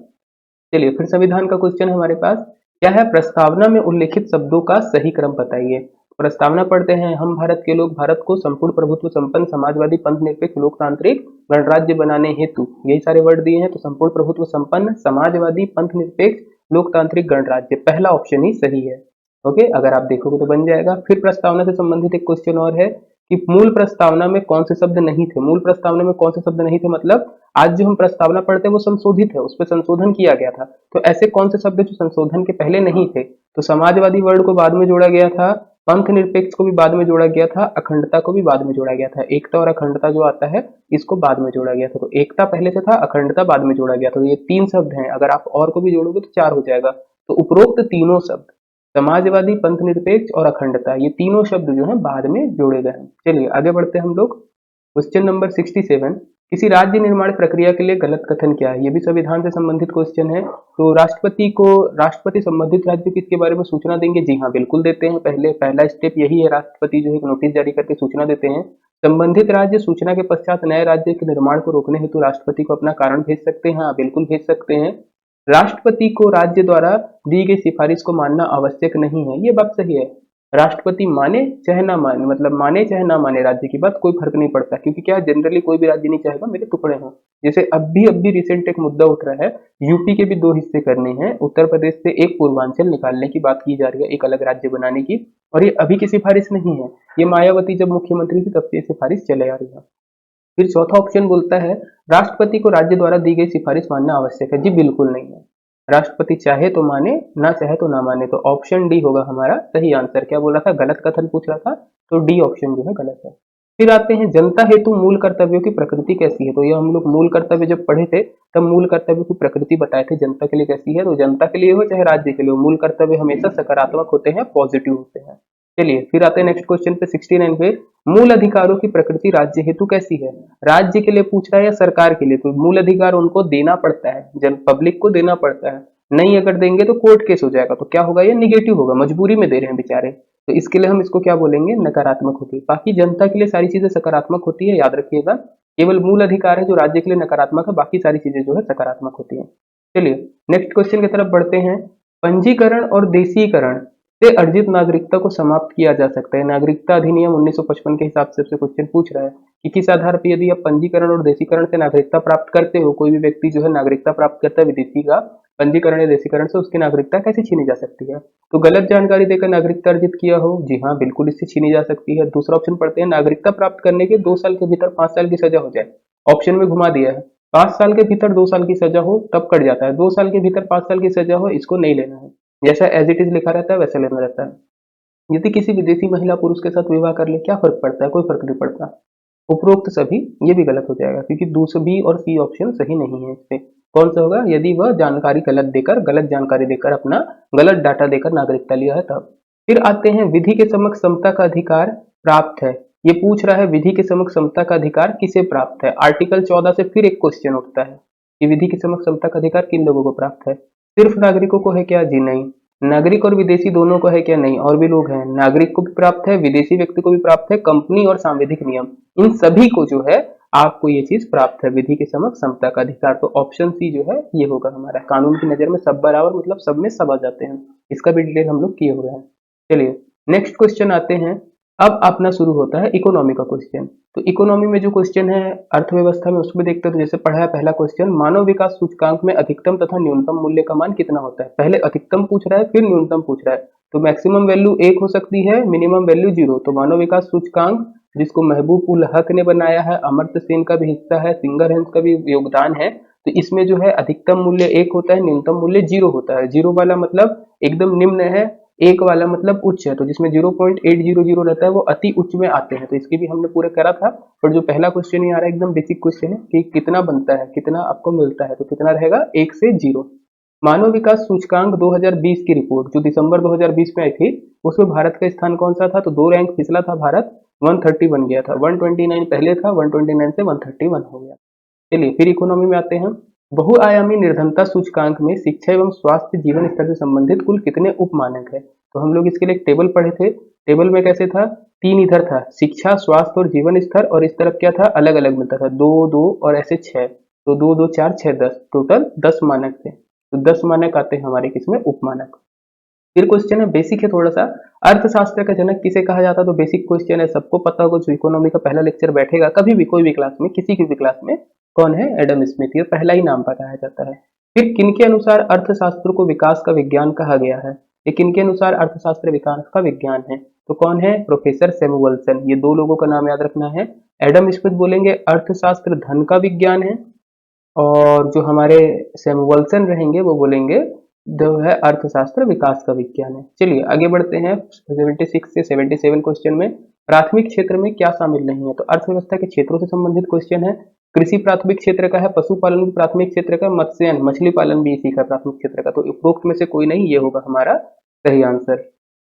चलिए फिर संविधान का क्वेश्चन हमारे पास क्या है? प्रस्तावना में उल्लेखित शब्दों का सही क्रम बताइए। प्रस्तावना पढ़ते हैं, हम भारत के लोग भारत को संपूर्ण प्रभुत्व संपन्न समाजवादी पंथ निरपेक्ष लोकतांत्रिक गणराज्य बनाने हेतु, यही सारे वर्ड दिए हैं। तो संपूर्ण प्रभुत्व संपन्न समाजवादी पंथ निरपेक्ष लोकतांत्रिक गणराज्य, पहला ऑप्शन ही सही है। ओके, अगर आप देखोगे तो बन जाएगा। फिर प्रस्तावना से संबंधित एक क्वेश्चन और है कि मूल प्रस्तावना में कौन से शब्द नहीं थे? मूल प्रस्तावना में कौन से शब्द नहीं थे, मतलब आज जो हम प्रस्तावना पढ़ते हैं वो संशोधित है, उस पर संशोधन किया गया था। तो ऐसे कौन से शब्द जो संशोधन के पहले नहीं थे? तो समाजवादी वर्ड को बाद में जोड़ा गया था, पंथ निरपेक्ष को भी बाद में जोड़ा गया था, अखंडता को भी बाद में जोड़ा गया था। एकता और अखंडता जो आता है इसको बाद में जोड़ा गया था। तो एकता पहले से था, अखंडता बाद में जोड़ा गया था। तो ये 3 शब्द हैं, अगर आप और को भी जोड़ोगे तो 4 हो जाएगा। तो उपरोक्त तीनों शब्द, समाजवादी, पंथ निरपेक्ष और अखंडता, ये तीनों शब्द जो है बाद में जोड़े गए हैं। चलिए आगे बढ़ते हैं हम लोग। क्वेश्चन नंबर 67, किसी राज्य निर्माण प्रक्रिया के लिए गलत कथन क्या है? ये भी संविधान से संबंधित क्वेश्चन है। तो राष्ट्रपति संबंधित राज्य को इसके बारे में सूचना देंगे। जी हाँ, बिल्कुल देते हैं। पहला स्टेप यही है, राष्ट्रपति जो है एक नोटिस जारी करके सूचना देते हैं। संबंधित राज्य सूचना के पश्चात नए राज्य के निर्माण को रोकने हेतु राष्ट्रपति को अपना कारण भेज सकते हैं। हाँ, बिल्कुल भेज सकते हैं। राष्ट्रपति को राज्य द्वारा दी गई सिफारिश को मानना आवश्यक नहीं है, ये बात सही है। राष्ट्रपति माने चाहे ना माने, मतलब माने चाहे ना माने राज्य की बात, कोई फर्क नहीं पड़ता, क्योंकि क्या जनरली कोई भी राज्य नहीं चाहेगा मेरे टुकड़े हों। जैसे अब भी रिसेंट एक मुद्दा उठ रहा है, यूपी के भी 2 हिस्से करने हैं, उत्तर प्रदेश से एक पूर्वांचल निकालने की बात की जा रही है, एक अलग राज्य बनाने की। और ये अभी की सिफारिश नहीं है, ये मायावती जब मुख्यमंत्री थी तब से ये सिफारिश चले आ रही है। फिर चौथा ऑप्शन बोलता है राष्ट्रपति को राज्य द्वारा दी गई सिफारिश मानना आवश्यक है। जी बिल्कुल नहीं है, राष्ट्रपति चाहे तो माने, ना चाहे तो ना माने। तो ऑप्शन डी होगा हमारा सही आंसर। क्या बोला था? गलत कथन पूछ रहा था, तो डी ऑप्शन जो है गलत है। फिर आते हैं जनता हेतु मूल कर्तव्यों की प्रकृति कैसी है। तो ये हम लोग मूल कर्तव्य जब पढ़े थे तब मूल कर्तव्य की प्रकृति बताए थे, जनता के लिए कैसी है। तो जनता के लिए हो चाहे राज्य के लिए हो, मूल कर्तव्य हमेशा सकारात्मक होते हैं, पॉजिटिव होते हैं। चलिए फिर आते हैं नेक्स्ट क्वेश्चन पे 69 पे, मूल अधिकारों की प्रकृति राज्य हेतु कैसी है। राज्य के लिए पूछ रहा है या सरकार के लिए? तो मूल अधिकार उनको देना पड़ता है, जन पब्लिक को देना पड़ता है। नहीं अगर देंगे तो कोर्ट केस हो जाएगा, तो क्या होगा? ये निगेटिव होगा, मजबूरी में दे रहे हैं बेचारे। तो इसके लिए हम इसको क्या बोलेंगे? नकारात्मक होगी। बाकी जनता के लिए सारी चीजें सकारात्मक होती है, याद रखिएगा। केवल मूल अधिकार है जो राज्य के लिए नकारात्मक है, बाकी सारी चीजें जो है सकारात्मक होती है। चलिए नेक्स्ट क्वेश्चन की तरफ बढ़ते हैं। पंजीकरण और देशीकरण से अर्जित नागरिकता को समाप्त किया जा सकता है। नागरिकता अधिनियम 1955 के हिसाब से क्वेश्चन पूछ रहा है कि किस आधार पर यदि आप पंजीकरण और देशीकरण से नागरिकता प्राप्त करते हो, कोई भी व्यक्ति जो है नागरिकता प्राप्त करता है विदेशी का, पंजीकरण या देशीकरण से उसकी नागरिकता कैसे छीनी जा सकती है? तो गलत जानकारी देकर नागरिकता अर्जित किया हो, जी हाँ बिल्कुल इससे छीनी जा सकती है। दूसरा ऑप्शन पढ़ते हैं, नागरिकता प्राप्त करने के 2 साल के भीतर 5 साल की सजा हो जाए। ऑप्शन में घुमा दिया है, 5 साल के भीतर 2 साल की सजा हो तब कट जाता है, 2 साल के भीतर 5 साल की सजा हो इसको नहीं लेना है। जैसा एज इट इज लिखा रहता है वैसा लेना रहता है। यदि किसी विदेशी महिला पुरुष के साथ विवाह कर ले, क्या फर्क पड़ता है? कोई फर्क नहीं पड़ता। उपरोक्त सभी, ये भी गलत हो जाएगा, क्योंकि दूसरा बी और सी ऑप्शन सही नहीं है। इस पे कौन सा होगा? यदि वह जानकारी गलत जानकारी देकर अपना गलत डाटा देकर नागरिकता लिया है तब। फिर आते हैं, विधि के समक्ष समता का अधिकार प्राप्त है। ये पूछ रहा है विधि के समक्ष समता का अधिकार किसे प्राप्त है। आर्टिकल 14 से फिर एक क्वेश्चन उठता है कि विधि के समक्ष समता का अधिकार किन लोगों को प्राप्त है? सिर्फ नागरिकों को है क्या? जी नहीं। नागरिक और विदेशी दोनों को है क्या? नहीं, और भी लोग हैं। नागरिक को भी प्राप्त है, विदेशी व्यक्ति को भी प्राप्त है, कंपनी और सांविधिक नियम, इन सभी को जो है आपको ये चीज प्राप्त है, विधि के समक्ष समता का अधिकार। तो ऑप्शन सी जो है ये होगा हमारा। कानून की नजर में सब बराबर, मतलब सब में सब आ जाते हैं। इसका भी डिटेल हम लोग किए हुए हैं। चलिए नेक्स्ट क्वेश्चन आते हैं। अब अपना शुरू होता है इकोनॉमी का क्वेश्चन। तो इकोनॉमी में जो क्वेश्चन है अर्थव्यवस्था में, उसमें देखते हैं। तो जैसे पढ़ा है पहला क्वेश्चन, मानव विकास सूचकांक में अधिकतम तथा न्यूनतम मूल्य का मान कितना होता है। पहले अधिकतम पूछ रहा है फिर न्यूनतम पूछ रहा है। तो मैक्सिमम वैल्यू 1 हो सकती है, मिनिमम वैल्यू 0। तो मानव विकास सूचकांक जिसको महबूब उल हक ने बनाया है, अमर्त्य सेन का भी हिस्सा है, सिंगर हेंस का भी योगदान है। तो इसमें जो है अधिकतम मूल्य 1 होता है, न्यूनतम मूल्य 0 होता है। 0 वाला मतलब एकदम निम्न है, 1 वाला मतलब उच्च है। तो जिसमें 0.800 रहता है वो अति उच्च में आते हैं। तो इसकी भी हमने पूरा करा था। पर जो पहला क्वेश्चन आ रहा है एकदम बेसिक क्वेश्चन है कि कितना बनता है, कितना आपको मिलता है। तो कितना रहेगा? 1 से 0। मानव विकास सूचकांक 2020 की रिपोर्ट जो दिसंबर 2020 में आई थी, उसमें भारत का स्थान कौन सा था? तो 2 रैंक फिसला था भारत, 130 बन गया था। 129 पहले था, 129 से 131 हो गया। चलिए फिर इकोनॉमी में आते हैं। बहुआयामी निर्धनता सूचकांक में शिक्षा एवं स्वास्थ्य जीवन स्तर से संबंधित कुल कितने उप मानक है? तो हम लोग इसके लिए एक टेबल पढ़े थे। टेबल में कैसे था? 3 इधर था, शिक्षा, स्वास्थ्य और जीवन स्तर, और इस तरफ क्या था? अलग अलग मिलता था, 2 2 और ऐसे 6। तो 2 2 4 6 10, टोटल 10 मानक थे। तो 10 मानक आते हैं हमारे किसमें? उप मानक। फिर क्वेश्चन है, बेसिक है थोड़ा सा, अर्थशास्त्र का जनक किसे कहा जाता है? तो बेसिक क्वेश्चन है, सबको पता होगा। जो इकोनॉमी का पहला लेक्चर बैठेगा कभी भी कोई भी क्लास में, किसी की भी क्लास में, कौन है? Adam Smith. ये पहला ही नाम बताया जाता है। फिर किनके अनुसार अर्थशास्त्र को विकास का विज्ञान कहा गया है? ये किनके अनुसार अर्थशास्त्र विकास का विज्ञान है? तो कौन है? Professor Samuelson. ये 2 लोगों का नाम याद रखना है। एडम स्मिथ बोलेंगे अर्थशास्त्र धन का विज्ञान है, और जो हमारे सैमुअल्सन रहेंगे वो बोलेंगे जो है अर्थशास्त्र विकास का विज्ञान है। चलिए आगे बढ़ते हैं। 76 से 77 क्वेश्चन में, प्राथमिक क्षेत्र में क्या शामिल नहीं है? तो अर्थव्यवस्था के क्षेत्रों से संबंधित क्वेश्चन है। कृषि प्राथमिक क्षेत्र का है, पशुपालन भी प्राथमिक क्षेत्र का, मत्स्यन मछली पालन भी इसी का प्राथमिक क्षेत्र का। तो उपरोक्त में से कोई नहीं, ये होगा हमारा सही आंसर।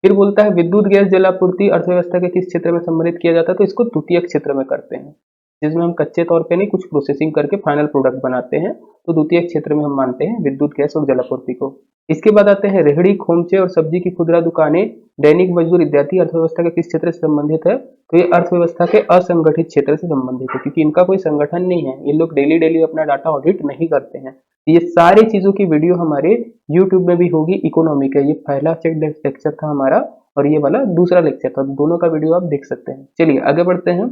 फिर बोलता है विद्युत गैस जलापूर्ति अर्थव्यवस्था के किस क्षेत्र में सम्मिलित किया जाता है? तो इसको द्वितीय क्षेत्र में करते हैं। जिसमें हम कच्चे तौर पे नहीं, कुछ प्रोसेसिंग करके फाइनल प्रोडक्ट बनाते हैं। तो द्वितीयक क्षेत्र में हम मानते हैं विद्युत, गैस और जलापूर्ति को। इसके बाद आते हैं रेहड़ी, खोमचे और सब्जी की खुदरा दुकानें, दैनिक मजदूर इत्यादि अर्थव्यवस्था के किस क्षेत्र से संबंधित है? तो ये अर्थव्यवस्था के असंगठित क्षेत्र से संबंधित है, क्योंकि इनका कोई संगठन नहीं है, ये लोग डेली डेली अपना डाटा ऑडिट नहीं करते हैं। ये सारी चीजों की वीडियो हमारे यूट्यूब में भी होगी। इकोनॉमी का ये पहला लेक्चर था हमारा और ये वाला दूसरा लेक्चर था, दोनों का वीडियो आप देख सकते हैं। चलिए आगे बढ़ते हैं।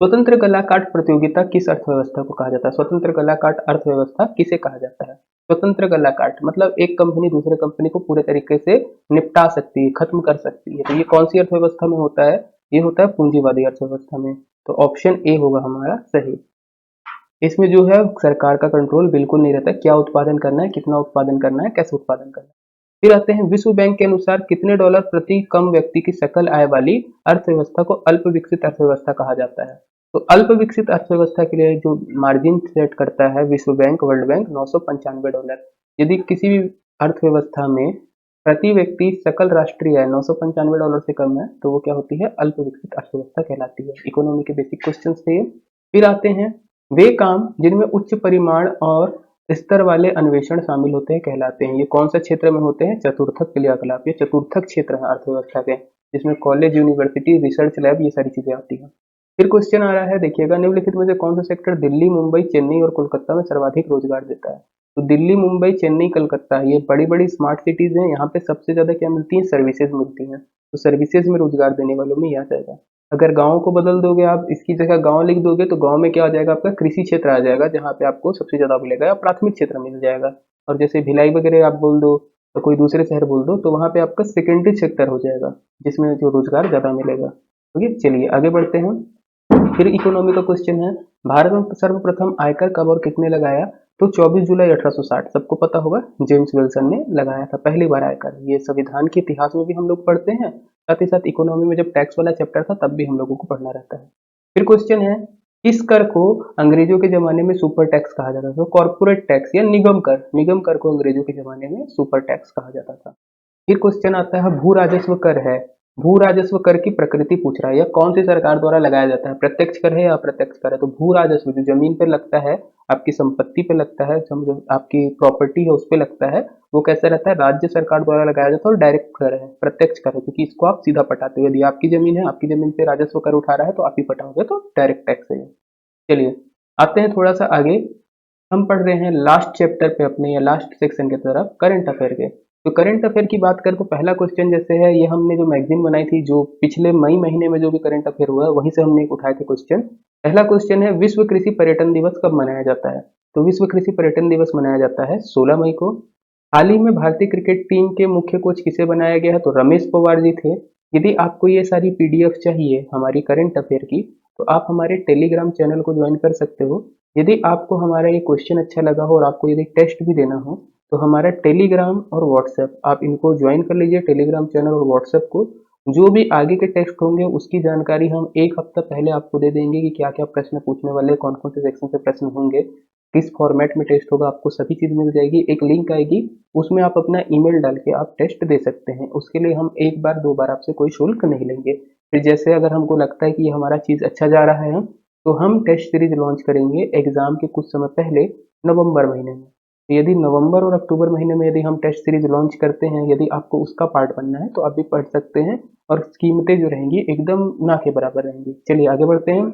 स्वतंत्र कलाकाट प्रतियोगिता किस अर्थव्यवस्था को कहा जाता है? स्वतंत्र कलाकाट अर्थव्यवस्था किसे कहा जाता है? स्वतंत्र कलाकाट मतलब एक कंपनी दूसरे कंपनी को पूरे तरीके से निपटा सकती है, खत्म कर सकती है। तो ये कौन सी अर्थव्यवस्था में होता है? ये होता है पूंजीवादी अर्थव्यवस्था में। तो ऑप्शन ए होगा हमारा सही। इसमें जो है सरकार का कंट्रोल बिल्कुल नहीं रहता, क्या उत्पादन करना है, कितना उत्पादन करना है, कैसे उत्पादन करना है। फिर आते हैं विश्व बैंक के अनुसार कितने डॉलर प्रति कम व्यक्ति की सकल आय वाली अर्थव्यवस्था को अल्प विकसित अर्थव्यवस्था कहा जाता है? तो अल्प विकसित अर्थव्यवस्था के लिए जो मार्जिन सेट करता है विश्व बैंक, वर्ल्ड बैंक, $995। यदि किसी भी अर्थव्यवस्था में प्रति व्यक्ति सकल राष्ट्रीय आय $995 से कम है तो वो क्या होती है? अल्प विकसित अर्थव्यवस्था कहलाती है। इकोनॉमी के बेसिक क्वेश्चन थे। फिर आते हैं वे काम जिनमें उच्च परिमाण और स्तर वाले अन्वेषण शामिल होते हैं कहलाते हैं। ये कौन सा क्षेत्र में होते हैं? चतुर्थक क्रियाकलाप। ये चतुर्थक क्षेत्र है अर्थव्यवस्था के, जिसमें कॉलेज, यूनिवर्सिटी, रिसर्च लैब ये सारी चीजें आती हैं। फिर क्वेश्चन आ रहा है, देखिएगा, निम्नलिखित में से कौन सा सेक्टर दिल्ली, मुंबई, चेन्नई और कोलकाता में सर्वाधिक रोजगार देता है? तो दिल्ली, मुंबई, चेन्नई, कलकत्ता ये बड़ी बड़ी स्मार्ट सिटीज हैं। यहाँ पे सबसे ज्यादा क्या मिलती है? सर्विसेज मिलती हैं। तो सर्विसेज में रोजगार देने वालों में ये आ जाएगा। अगर गाँव को बदल दोगे आप, इसकी जगह गाँव लिख दोगे तो गाँव में क्या आ जाएगा? आपका कृषि क्षेत्र आ जाएगा, जहाँ पे आपको सबसे ज्यादा मिलेगा, या प्राथमिक क्षेत्र मिल जाएगा। और जैसे भिलाई वगैरह आप बोल दो तो कोई दूसरे शहर बोल दो तो वहाँ पे आपका सेकेंडरी सेक्टर हो जाएगा, जिसमें जो रोजगार ज्यादा मिलेगा। ओके, चलिए आगे बढ़ते हैं। फिर इकोनॉमी का क्वेश्चन है, भारत में सर्वप्रथम आयकर कब और किसने लगाया? तो 24 जुलाई 1860, सबको पता होगा, जेम्स विल्सन ने लगाया था पहली बार आयकर। ये संविधान के इतिहास में भी हम लोग पढ़ते हैं, साथ ही साथ इकोनॉमी में जब टैक्स वाला चैप्टर था तब भी हम लोगों को पढ़ना रहता है। फिर क्वेश्चन है, किस कर को अंग्रेजों के जमाने में सुपर टैक्स कहा जाता था? तो कॉर्पोरेट टैक्स या निगम कर, निगम कर को अंग्रेजों के जमाने में सुपर टैक्स कहा जाता था। फिर क्वेश्चन आता है, भू राजस्व कर है। भू राजस्व कर की प्रकृति पूछ रहा है, यह कौन सी सरकार द्वारा लगाया जाता है? प्रत्यक्ष कर है या अप्रत्यक्ष कर है? तो भू राजस्व जो जमीन पे लगता है, आपकी संपत्ति पे लगता है, जो आपकी प्रॉपर्टी है उस पे लगता है, वो कैसा रहता है? राज्य सरकार द्वारा लगाया जाता है। और डायरेक्ट कर है, प्रत्यक्ष कर है, क्योंकि इसको आप सीधा पटाते हो। यदि आपकी जमीन है, आपकी जमीन पे राजस्व कर उठा रहा है तो आप ही पटाओगे, तो डायरेक्ट टैक्स है। चलिए आते हैं थोड़ा सा आगे। हम पढ़ रहे हैं लास्ट चैप्टर पे अपने, या लास्ट सेक्शन की तरफ, करंट अफेयर के। तो करंट अफेयर की बात करें तो पहला क्वेश्चन जैसे है, ये हमने जो मैगजीन बनाई थी, जो पिछले मई महीने में जो भी करंट अफेयर हुआ है वहीं से हमने उठाए थे क्वेश्चन। पहला क्वेश्चन है, विश्व कृषि पर्यटन दिवस कब मनाया जाता है? तो विश्व कृषि पर्यटन दिवस मनाया जाता है 16 मई को। हाल ही में भारतीय क्रिकेट टीम के मुख्य कोच किसे बनाया गया है? तो रमेश पवार जी थे। यदि आपको ये सारी पीडीएफ चाहिए हमारी करंट अफेयर की, तो आप हमारे टेलीग्राम चैनल को ज्वाइन कर सकते हो। यदि आपको हमारा ये क्वेश्चन अच्छा लगा हो और आपको यदि टेस्ट भी देना हो तो हमारा टेलीग्राम और व्हाट्सएप आप इनको ज्वाइन कर लीजिए, टेलीग्राम चैनल और व्हाट्सएप को। जो भी आगे के टेस्ट होंगे उसकी जानकारी हम एक हफ्ता पहले आपको दे देंगे कि क्या क्या प्रश्न पूछने वाले, कौन कौन से सेक्शन से प्रश्न होंगे, किस फॉर्मेट में टेस्ट होगा, आपको सभी चीज मिल जाएगी। एक लिंक आएगी, उसमें आप अपना ईमेल डाल के आप टेस्ट दे सकते हैं। उसके लिए हम एक बार दो बार आपसे कोई शुल्क नहीं लेंगे। फिर जैसे अगर हमको लगता है कि ये हमारा चीज अच्छा जा रहा है तो हम टेस्ट सीरीज लॉन्च करेंगे एग्जाम के कुछ समय पहले, नवंबर महीने में। तो यदि नवंबर और अक्टूबर महीने में यदि हम टेस्ट सीरीज लॉन्च करते हैं, यदि आपको उसका पार्ट बनना है तो आप भी पढ़ सकते हैं, और कीमतें जो रहेंगी एकदम ना के बराबर रहेंगी। चलिए आगे बढ़ते हैं।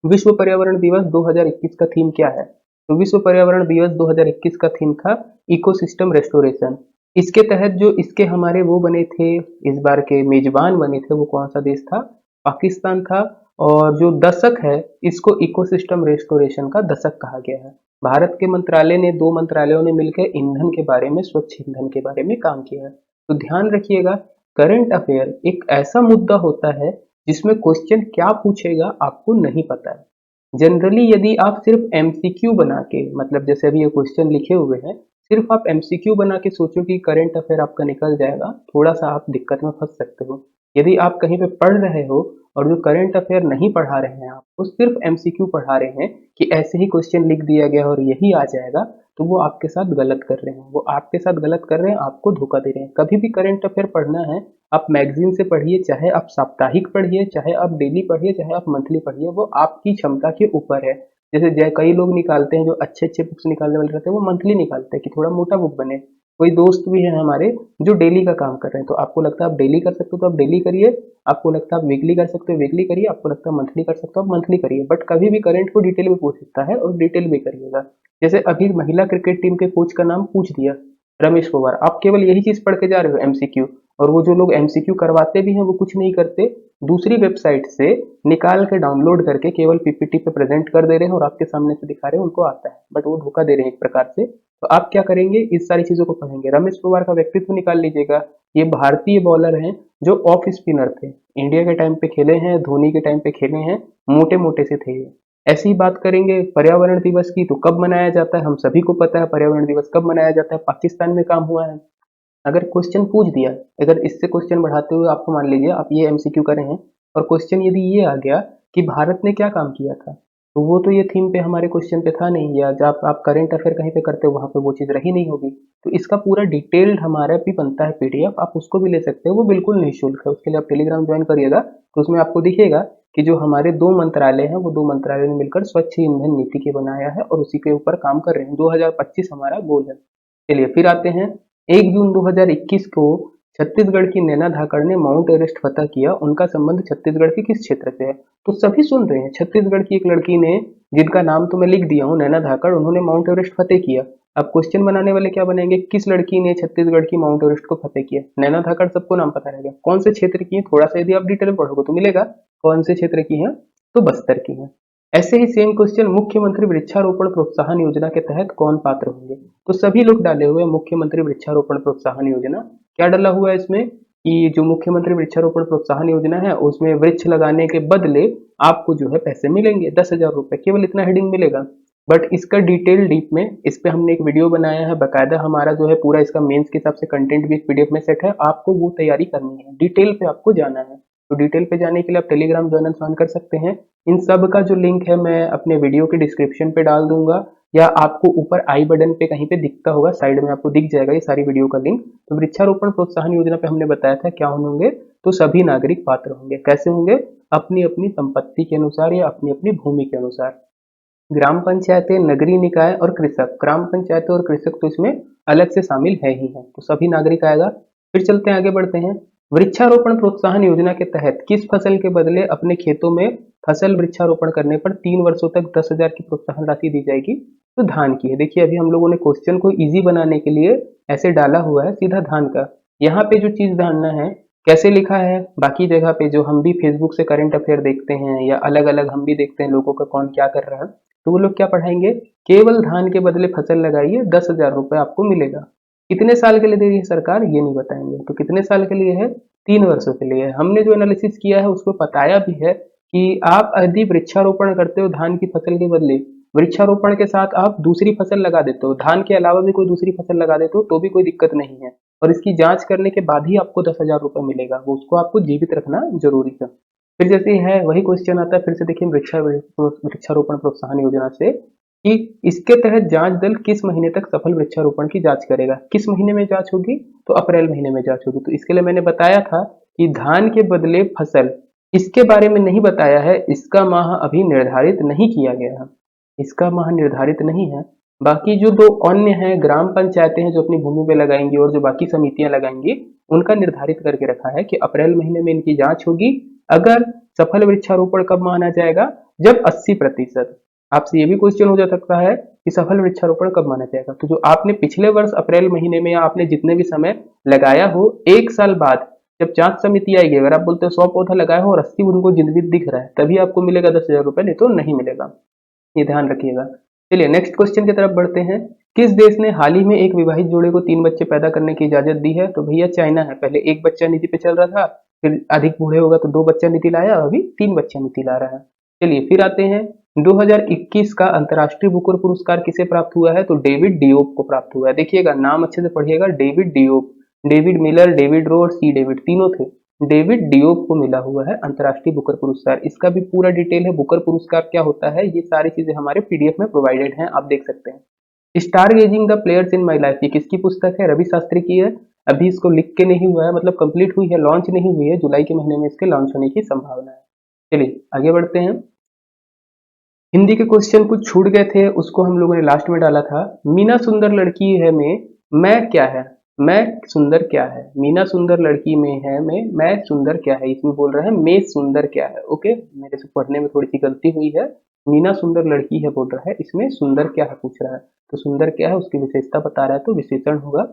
विश्व पर्यावरण दिवस 2021 का थीम क्या है? तो विश्व पर्यावरण दिवस 2021 का थीम था इकोसिस्टम रेस्टोरेशन। इसके तहत जो इसके हमारे वो बने थे, इस बार के मेजबान बने थे, वो कौन सा देश था? पाकिस्तान था। और जो दशक है, इसको इकोसिस्टम रेस्टोरेशन का दशक कहा गया है। भारत के मंत्रालय ने, दो मंत्रालयों ने मिलकर ईंधन के बारे में, स्वच्छ ईंधन के बारे में काम किया है। तो ध्यान रखिएगा, करंट अफेयर एक ऐसा मुद्दा होता है जिसमें क्वेश्चन क्या पूछेगा आपको नहीं पता है। जनरली यदि आप सिर्फ एमसीक्यू बना के, मतलब जैसे अभी ये क्वेश्चन लिखे हुए हैं, सिर्फ आप एमसीक्यू बना के सोचो कि करंट अफेयर आपका निकल जाएगा, थोड़ा सा आप दिक्कत में फंस सकते हो। यदि आप कहीं पे पढ़ रहे हो और जो करंट अफेयर नहीं पढ़ा रहे हैं, आपको सिर्फ एमसीक्यू पढ़ा रहे हैं कि ऐसे ही क्वेश्चन लिख दिया गया और यही आ जाएगा, तो वो आपके साथ गलत कर रहे हैं। वो आपके साथ गलत कर रहे हैं, आपको धोखा दे रहे हैं। कभी भी करंट अफेयर पढ़ना है, आप मैगजीन से पढ़िए, चाहे आप साप्ताहिक पढ़िए, चाहे आप डेली पढ़िए, चाहे आप मंथली पढ़िए, वो आपकी क्षमता के ऊपर है। जैसे कई लोग निकालते हैं, जो अच्छे अच्छे बुक्स निकालने वाले रहते हैं, वो मंथली निकालते हैं कि थोड़ा मोटा बुक बने। कोई दोस्त भी है हमारे जो डेली का काम कर रहे हैं, तो आपको लगता है आप डेली कर सकते हो तो आप डेली करिए, आपको लगता है आप वीकली कर सकते हो वीकली करिए, आपको लगता है मंथली कर सकते हो आप मंथली करिए, बट कभी भी करंट को डिटेल में पूछ सकता है और डिटेल में करिएगा। जैसे अभी महिला क्रिकेट टीम के कोच का नाम पूछ दिया, रमेश पवार, आप केवल यही चीज पढ़ के जा रहे हो एमसीक्यू, और वो जो लोग एमसीक्यू करवाते भी हैं वो कुछ नहीं करते, दूसरी वेबसाइट से निकाल के डाउनलोड करके केवल पीपीटी पे प्रेजेंट कर दे रहे हैं और आपके सामने से दिखा रहे हैं, उनको आता है, बट वो धोखा दे रहे हैं एक प्रकार से। तो आप क्या करेंगे, इस सारी चीजों को पढ़ेंगे। रमेश पवार का व्यक्तित्व निकाल लीजिएगा, ये भारतीय बॉलर हैं जो ऑफ स्पिनर थे, इंडिया के टाइम पे खेले हैं, धोनी के टाइम पे खेले हैं, मोटे मोटे से थे ये। ऐसी ही बात करेंगे पर्यावरण दिवस की, तो कब मनाया जाता है, हम सभी को पता है पर्यावरण दिवस कब मनाया जाता है, पाकिस्तान में काम हुआ है। अगर क्वेश्चन पूछ दिया, अगर इससे क्वेश्चन बढ़ाते हुए आपको मान लीजिए आप ये एमसीक्यू करे हैं और क्वेश्चन यदि ये आ गया कि भारत ने क्या काम किया था, तो वो तो ये थीम पे हमारे क्वेश्चन पे था नहीं, या जब आप करंट अफेयर कहीं पे करते हो वहां पे वो चीज रही नहीं होगी। तो इसका पूरा डिटेल्ड हमारा भी बनता है पीडीएफ, आप उसको भी ले सकते हो, वो बिल्कुल निःशुल्क है। उसके लिए आप टेलीग्राम ज्वाइन करिएगा, तो उसमें आपको दिखेगा कि जो हमारे 2 मंत्रालय हैं वो 2 मंत्रालय ने मिलकर स्वच्छ ईंधन नीति के बनाया है और उसी के ऊपर काम कर रहे हैं। 2025 हमारा गोल है। चलिए फिर आते हैं, 1 जून 2021 को छत्तीसगढ़ की नैना धाकड़ ने माउंट एवरेस्ट फतह किया, उनका संबंध छत्तीसगढ़ के किस क्षेत्र से है? तो सभी सुन रहे हैं, छत्तीसगढ़ की एक लड़की ने, जिनका नाम तो मैं लिख दिया हूँ, नैना धाकड़, उन्होंने माउंट एवरेस्ट फतेह किया। अब क्वेश्चन बनाने वाले क्या बनाएंगे, किस लड़की ने छत्तीसगढ़ की माउंट एवरेस्ट को फतेह किया? नैना धाकड़ सबको नाम पता रहेगा, कौन से क्षेत्र की है थोड़ा सा यदि आप डिटेल में पढ़ोगे तो मिलेगा, कौन से क्षेत्र की है, तो बस्तर की है। ऐसे ही सेम क्वेश्चन, मुख्यमंत्री वृक्षारोपण प्रोत्साहन योजना के तहत कौन पात्र होंगे? तो सभी लोग डाले हुए मुख्यमंत्री वृक्षारोपण प्रोत्साहन योजना। क्या डाला हुआ है इसमें कि जो मुख्यमंत्री वृक्षारोपण प्रोत्साहन योजना है उसमें वृक्ष लगाने के बदले आपको जो है पैसे मिलेंगे 10,000 रुपए, केवल इतना हेडिंग मिलेगा। बट इसका डिटेल डीप में इस पे हमने एक वीडियो बनाया है, बकायदा हमारा जो है पूरा इसका मेंस के हिसाब से कंटेंट भी एक पीडीएफ में सेट है, आपको वो तैयारी करनी है, डिटेल पे आपको जाना है। तो डिटेल पे जाने के लिए आप टेलीग्राम ज्वाइन कर सकते हैं। इन सब का जो लिंक है मैं अपने वीडियो के डिस्क्रिप्शन पे डाल दूंगा, या आपको ऊपर आई बटन पे कहीं पे दिखता होगा, साइड में आपको दिख जाएगा ये सारी वीडियो का लिंक। तो वृक्षारोपण प्रोत्साहन योजना पे हमने बताया था क्या होंगे, तो सभी नागरिक पात्र होंगे। कैसे होंगे? अपनी अपनी संपत्ति के अनुसार या अपनी अपनी भूमि के अनुसार। ग्राम पंचायतें, नगरीय निकाय और कृषक, ग्राम पंचायतें और कृषक तो इसमें अलग से शामिल है ही है, तो सभी नागरिक आएगा। फिर चलते हैं, आगे बढ़ते हैं। वृक्षारोपण प्रोत्साहन योजना के तहत किस फसल के बदले अपने खेतों में फसल वृक्षारोपण करने पर 3 वर्षों तक 10,000 की प्रोत्साहन राशि दी जाएगी? तो धान की है। देखिए अभी हम लोगों ने क्वेश्चन को इजी बनाने के लिए ऐसे डाला हुआ है सीधा धान का। यहाँ पे जो चीज जानना है, कैसे लिखा है, बाकी जगह पे जो हम भी फेसबुक से करंट अफेयर देखते हैं या अलग अलग हम भी देखते हैं लोगों का कौन क्या कर रहा है, तो वो लोग क्या पढ़ाएंगे, केवल धान के बदले फसल लगाइए 10,000 रुपए आपको मिलेगा। कितने साल के लिए दे रही है सरकार, ये नहीं बताएंगे। तो कितने साल के लिए है? 3 वर्षों के लिए। हमने जो एनालिसिस किया है उसको बताया भी है कि आप यदि वृक्षारोपण करते हो धान की फसल के बदले, वृक्षारोपण के साथ आप दूसरी फसल लगा देते हो, धान के अलावा भी कोई दूसरी फसल लगा देते हो तो भी कोई दिक्कत नहीं है, और इसकी जांच करने के बाद ही आपको 10,000 रुपए मिलेगा, वो उसको आपको जीवित रखना जरूरी है। फिर जैसे है वही क्वेश्चन आता है, फिर से देखिए वृक्षारोपण प्रोत्साहन योजना से कि इसके तहत जांच दल किस महीने तक सफल वृक्षारोपण की जांच करेगा? किस महीने में जांच होगी? तो अप्रैल महीने में जांच होगी। तो इसके लिए मैंने बताया था कि धान के बदले फसल, इसके बारे में नहीं बताया है, इसका माह अभी निर्धारित नहीं किया गया है, इसका माह निर्धारित नहीं है। बाकी जो 2 अन्य हैं, ग्राम पंचायतें हैं जो अपनी भूमि पे लगाएंगी और जो बाकी समितियां लगाएंगी, उनका निर्धारित करके रखा है कि अप्रैल महीने में इनकी जांच होगी। अगर सफल वृक्षारोपण कब माना जाएगा? जब 80%। आपसे ये भी क्वेश्चन हो जा सकता है कि सफल वृक्षारोपण कब माना जाएगा, तो जो आपने पिछले वर्ष अप्रैल महीने में या आपने जितने भी समय लगाया हो, 1 साल बाद जब जांच समिति आएगी, अगर आप बोलते हो 100 पौधा लगाया हो और 80 उनको जीवित दिख रहा है, तभी आपको मिलेगा 10,000 रुपए, नहीं तो नहीं मिलेगा, ये ध्यान रखिएगा। चलिए नेक्स्ट क्वेश्चन की तरफ बढ़ते हैं। किस देश ने हाल ही में एक विवाहित जोड़े को 3 बच्चे पैदा करने की इजाजत दी है? तो भैया चाइना है। पहले 1 बच्चा नीति पे चल रहा था, फिर अधिक बूढ़े होगा तो 2 बच्चा नीति लाया, अभी 3 बच्चा नीति ला रहा है। चलिए फिर आते हैं, 2021 का अंतर्राष्ट्रीय बुकर पुरस्कार किसे प्राप्त हुआ है? तो डेविड डियोप को प्राप्त हुआ है। देखिएगा नाम अच्छे से पढ़िएगा, David Diop, David Miller, David Rowe और सी डेविड तीनों थे। डेविड डियोप को मिला हुआ है अंतर्राष्ट्रीय बुकर पुरस्कार। इसका भी पूरा डिटेल है, बुकर पुरस्कार क्या होता है, ये सारी चीजें हमारे पीडीएफ में प्रोवाइडेड हैं, आप देख सकते हैं। Stargazing the players in my life, ये किसकी पुस्तक है? रवि शास्त्री की है। अभी इसको लिख के नहीं हुआ है, मतलब कंप्लीट हुई है, लॉन्च नहीं हुई है। जुलाई के महीने में इसके लॉन्च होने की संभावना है। चलिए आगे बढ़ते हैं। हिंदी के क्वेश्चन कुछ छूट गए थे, उसको हम लोगों ने लास्ट में डाला था। मीना सुंदर लड़की है में मैं क्या है, मैं सुंदर क्या है। मीना सुंदर लड़की में है में मैं सुंदर क्या है, इसमें बोल रहा है मैं सुंदर क्या है। ओके, मेरे से पढ़ने में थोड़ी सी गलती हुई है। मीना सुंदर लड़की है बोल रहा है, इसमें सुंदर क्या है पूछ रहा है। तो सुंदर क्या है उसकी विशेषता बता रहा है, तो विशेषण होगा।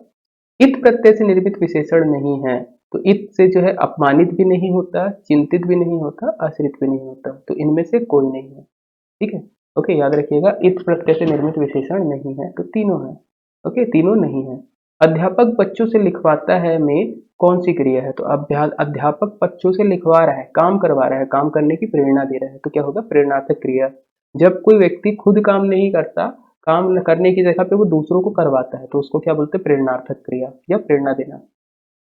इत प्रत्यय से निर्मित विशेषण नहीं है। तो इत से जो है अपमानित भी नहीं होता, चिंतित भी नहीं होता, आश्रित भी नहीं होता, तो इनमें से कोई नहीं है। ठीक है। ओके, याद रखिएगा, इत प्रत्यय से निर्मित विशेषण नहीं है, तो तीनों है। ओके, तीनों नहीं है। अध्यापक बच्चों से लिखवाता है में कौन सी क्रिया है। तो अध्यापक बच्चों से लिखवा रहा है, काम करवा रहा है, काम करने की प्रेरणा दे रहा है, तो क्या होगा, प्रेरणार्थक क्रिया। जब कोई व्यक्ति खुद काम नहीं करता, काम न करने की जगह पे वो दूसरों को करवाता है, तो उसको क्या बोलते हैं, प्रेरणार्थक क्रिया या प्रेरणा देना।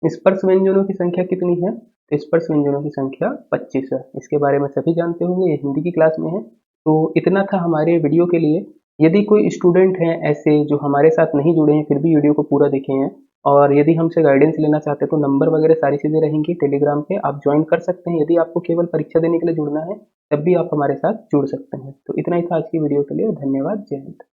स्पर्श व्यंजनों की संख्या कितनी है। तो स्पर्श व्यंजनों की संख्या 25 है। इसके बारे में सभी जानते होंगे, ये हिंदी की क्लास में है। तो इतना था हमारे वीडियो के लिए। यदि कोई स्टूडेंट हैं ऐसे जो हमारे साथ नहीं जुड़े हैं फिर भी वीडियो को पूरा देखे हैं, और यदि हमसे गाइडेंस लेना चाहते हैं, तो नंबर वगैरह सारी चीज़ें रहेंगी टेलीग्राम पे, आप ज्वाइन कर सकते हैं। यदि आपको केवल परीक्षा देने के लिए जुड़ना है तब भी आप हमारे साथ जुड़ सकते हैं। तो इतना ही था आज की वीडियो के लिए। धन्यवाद। जय हिंद।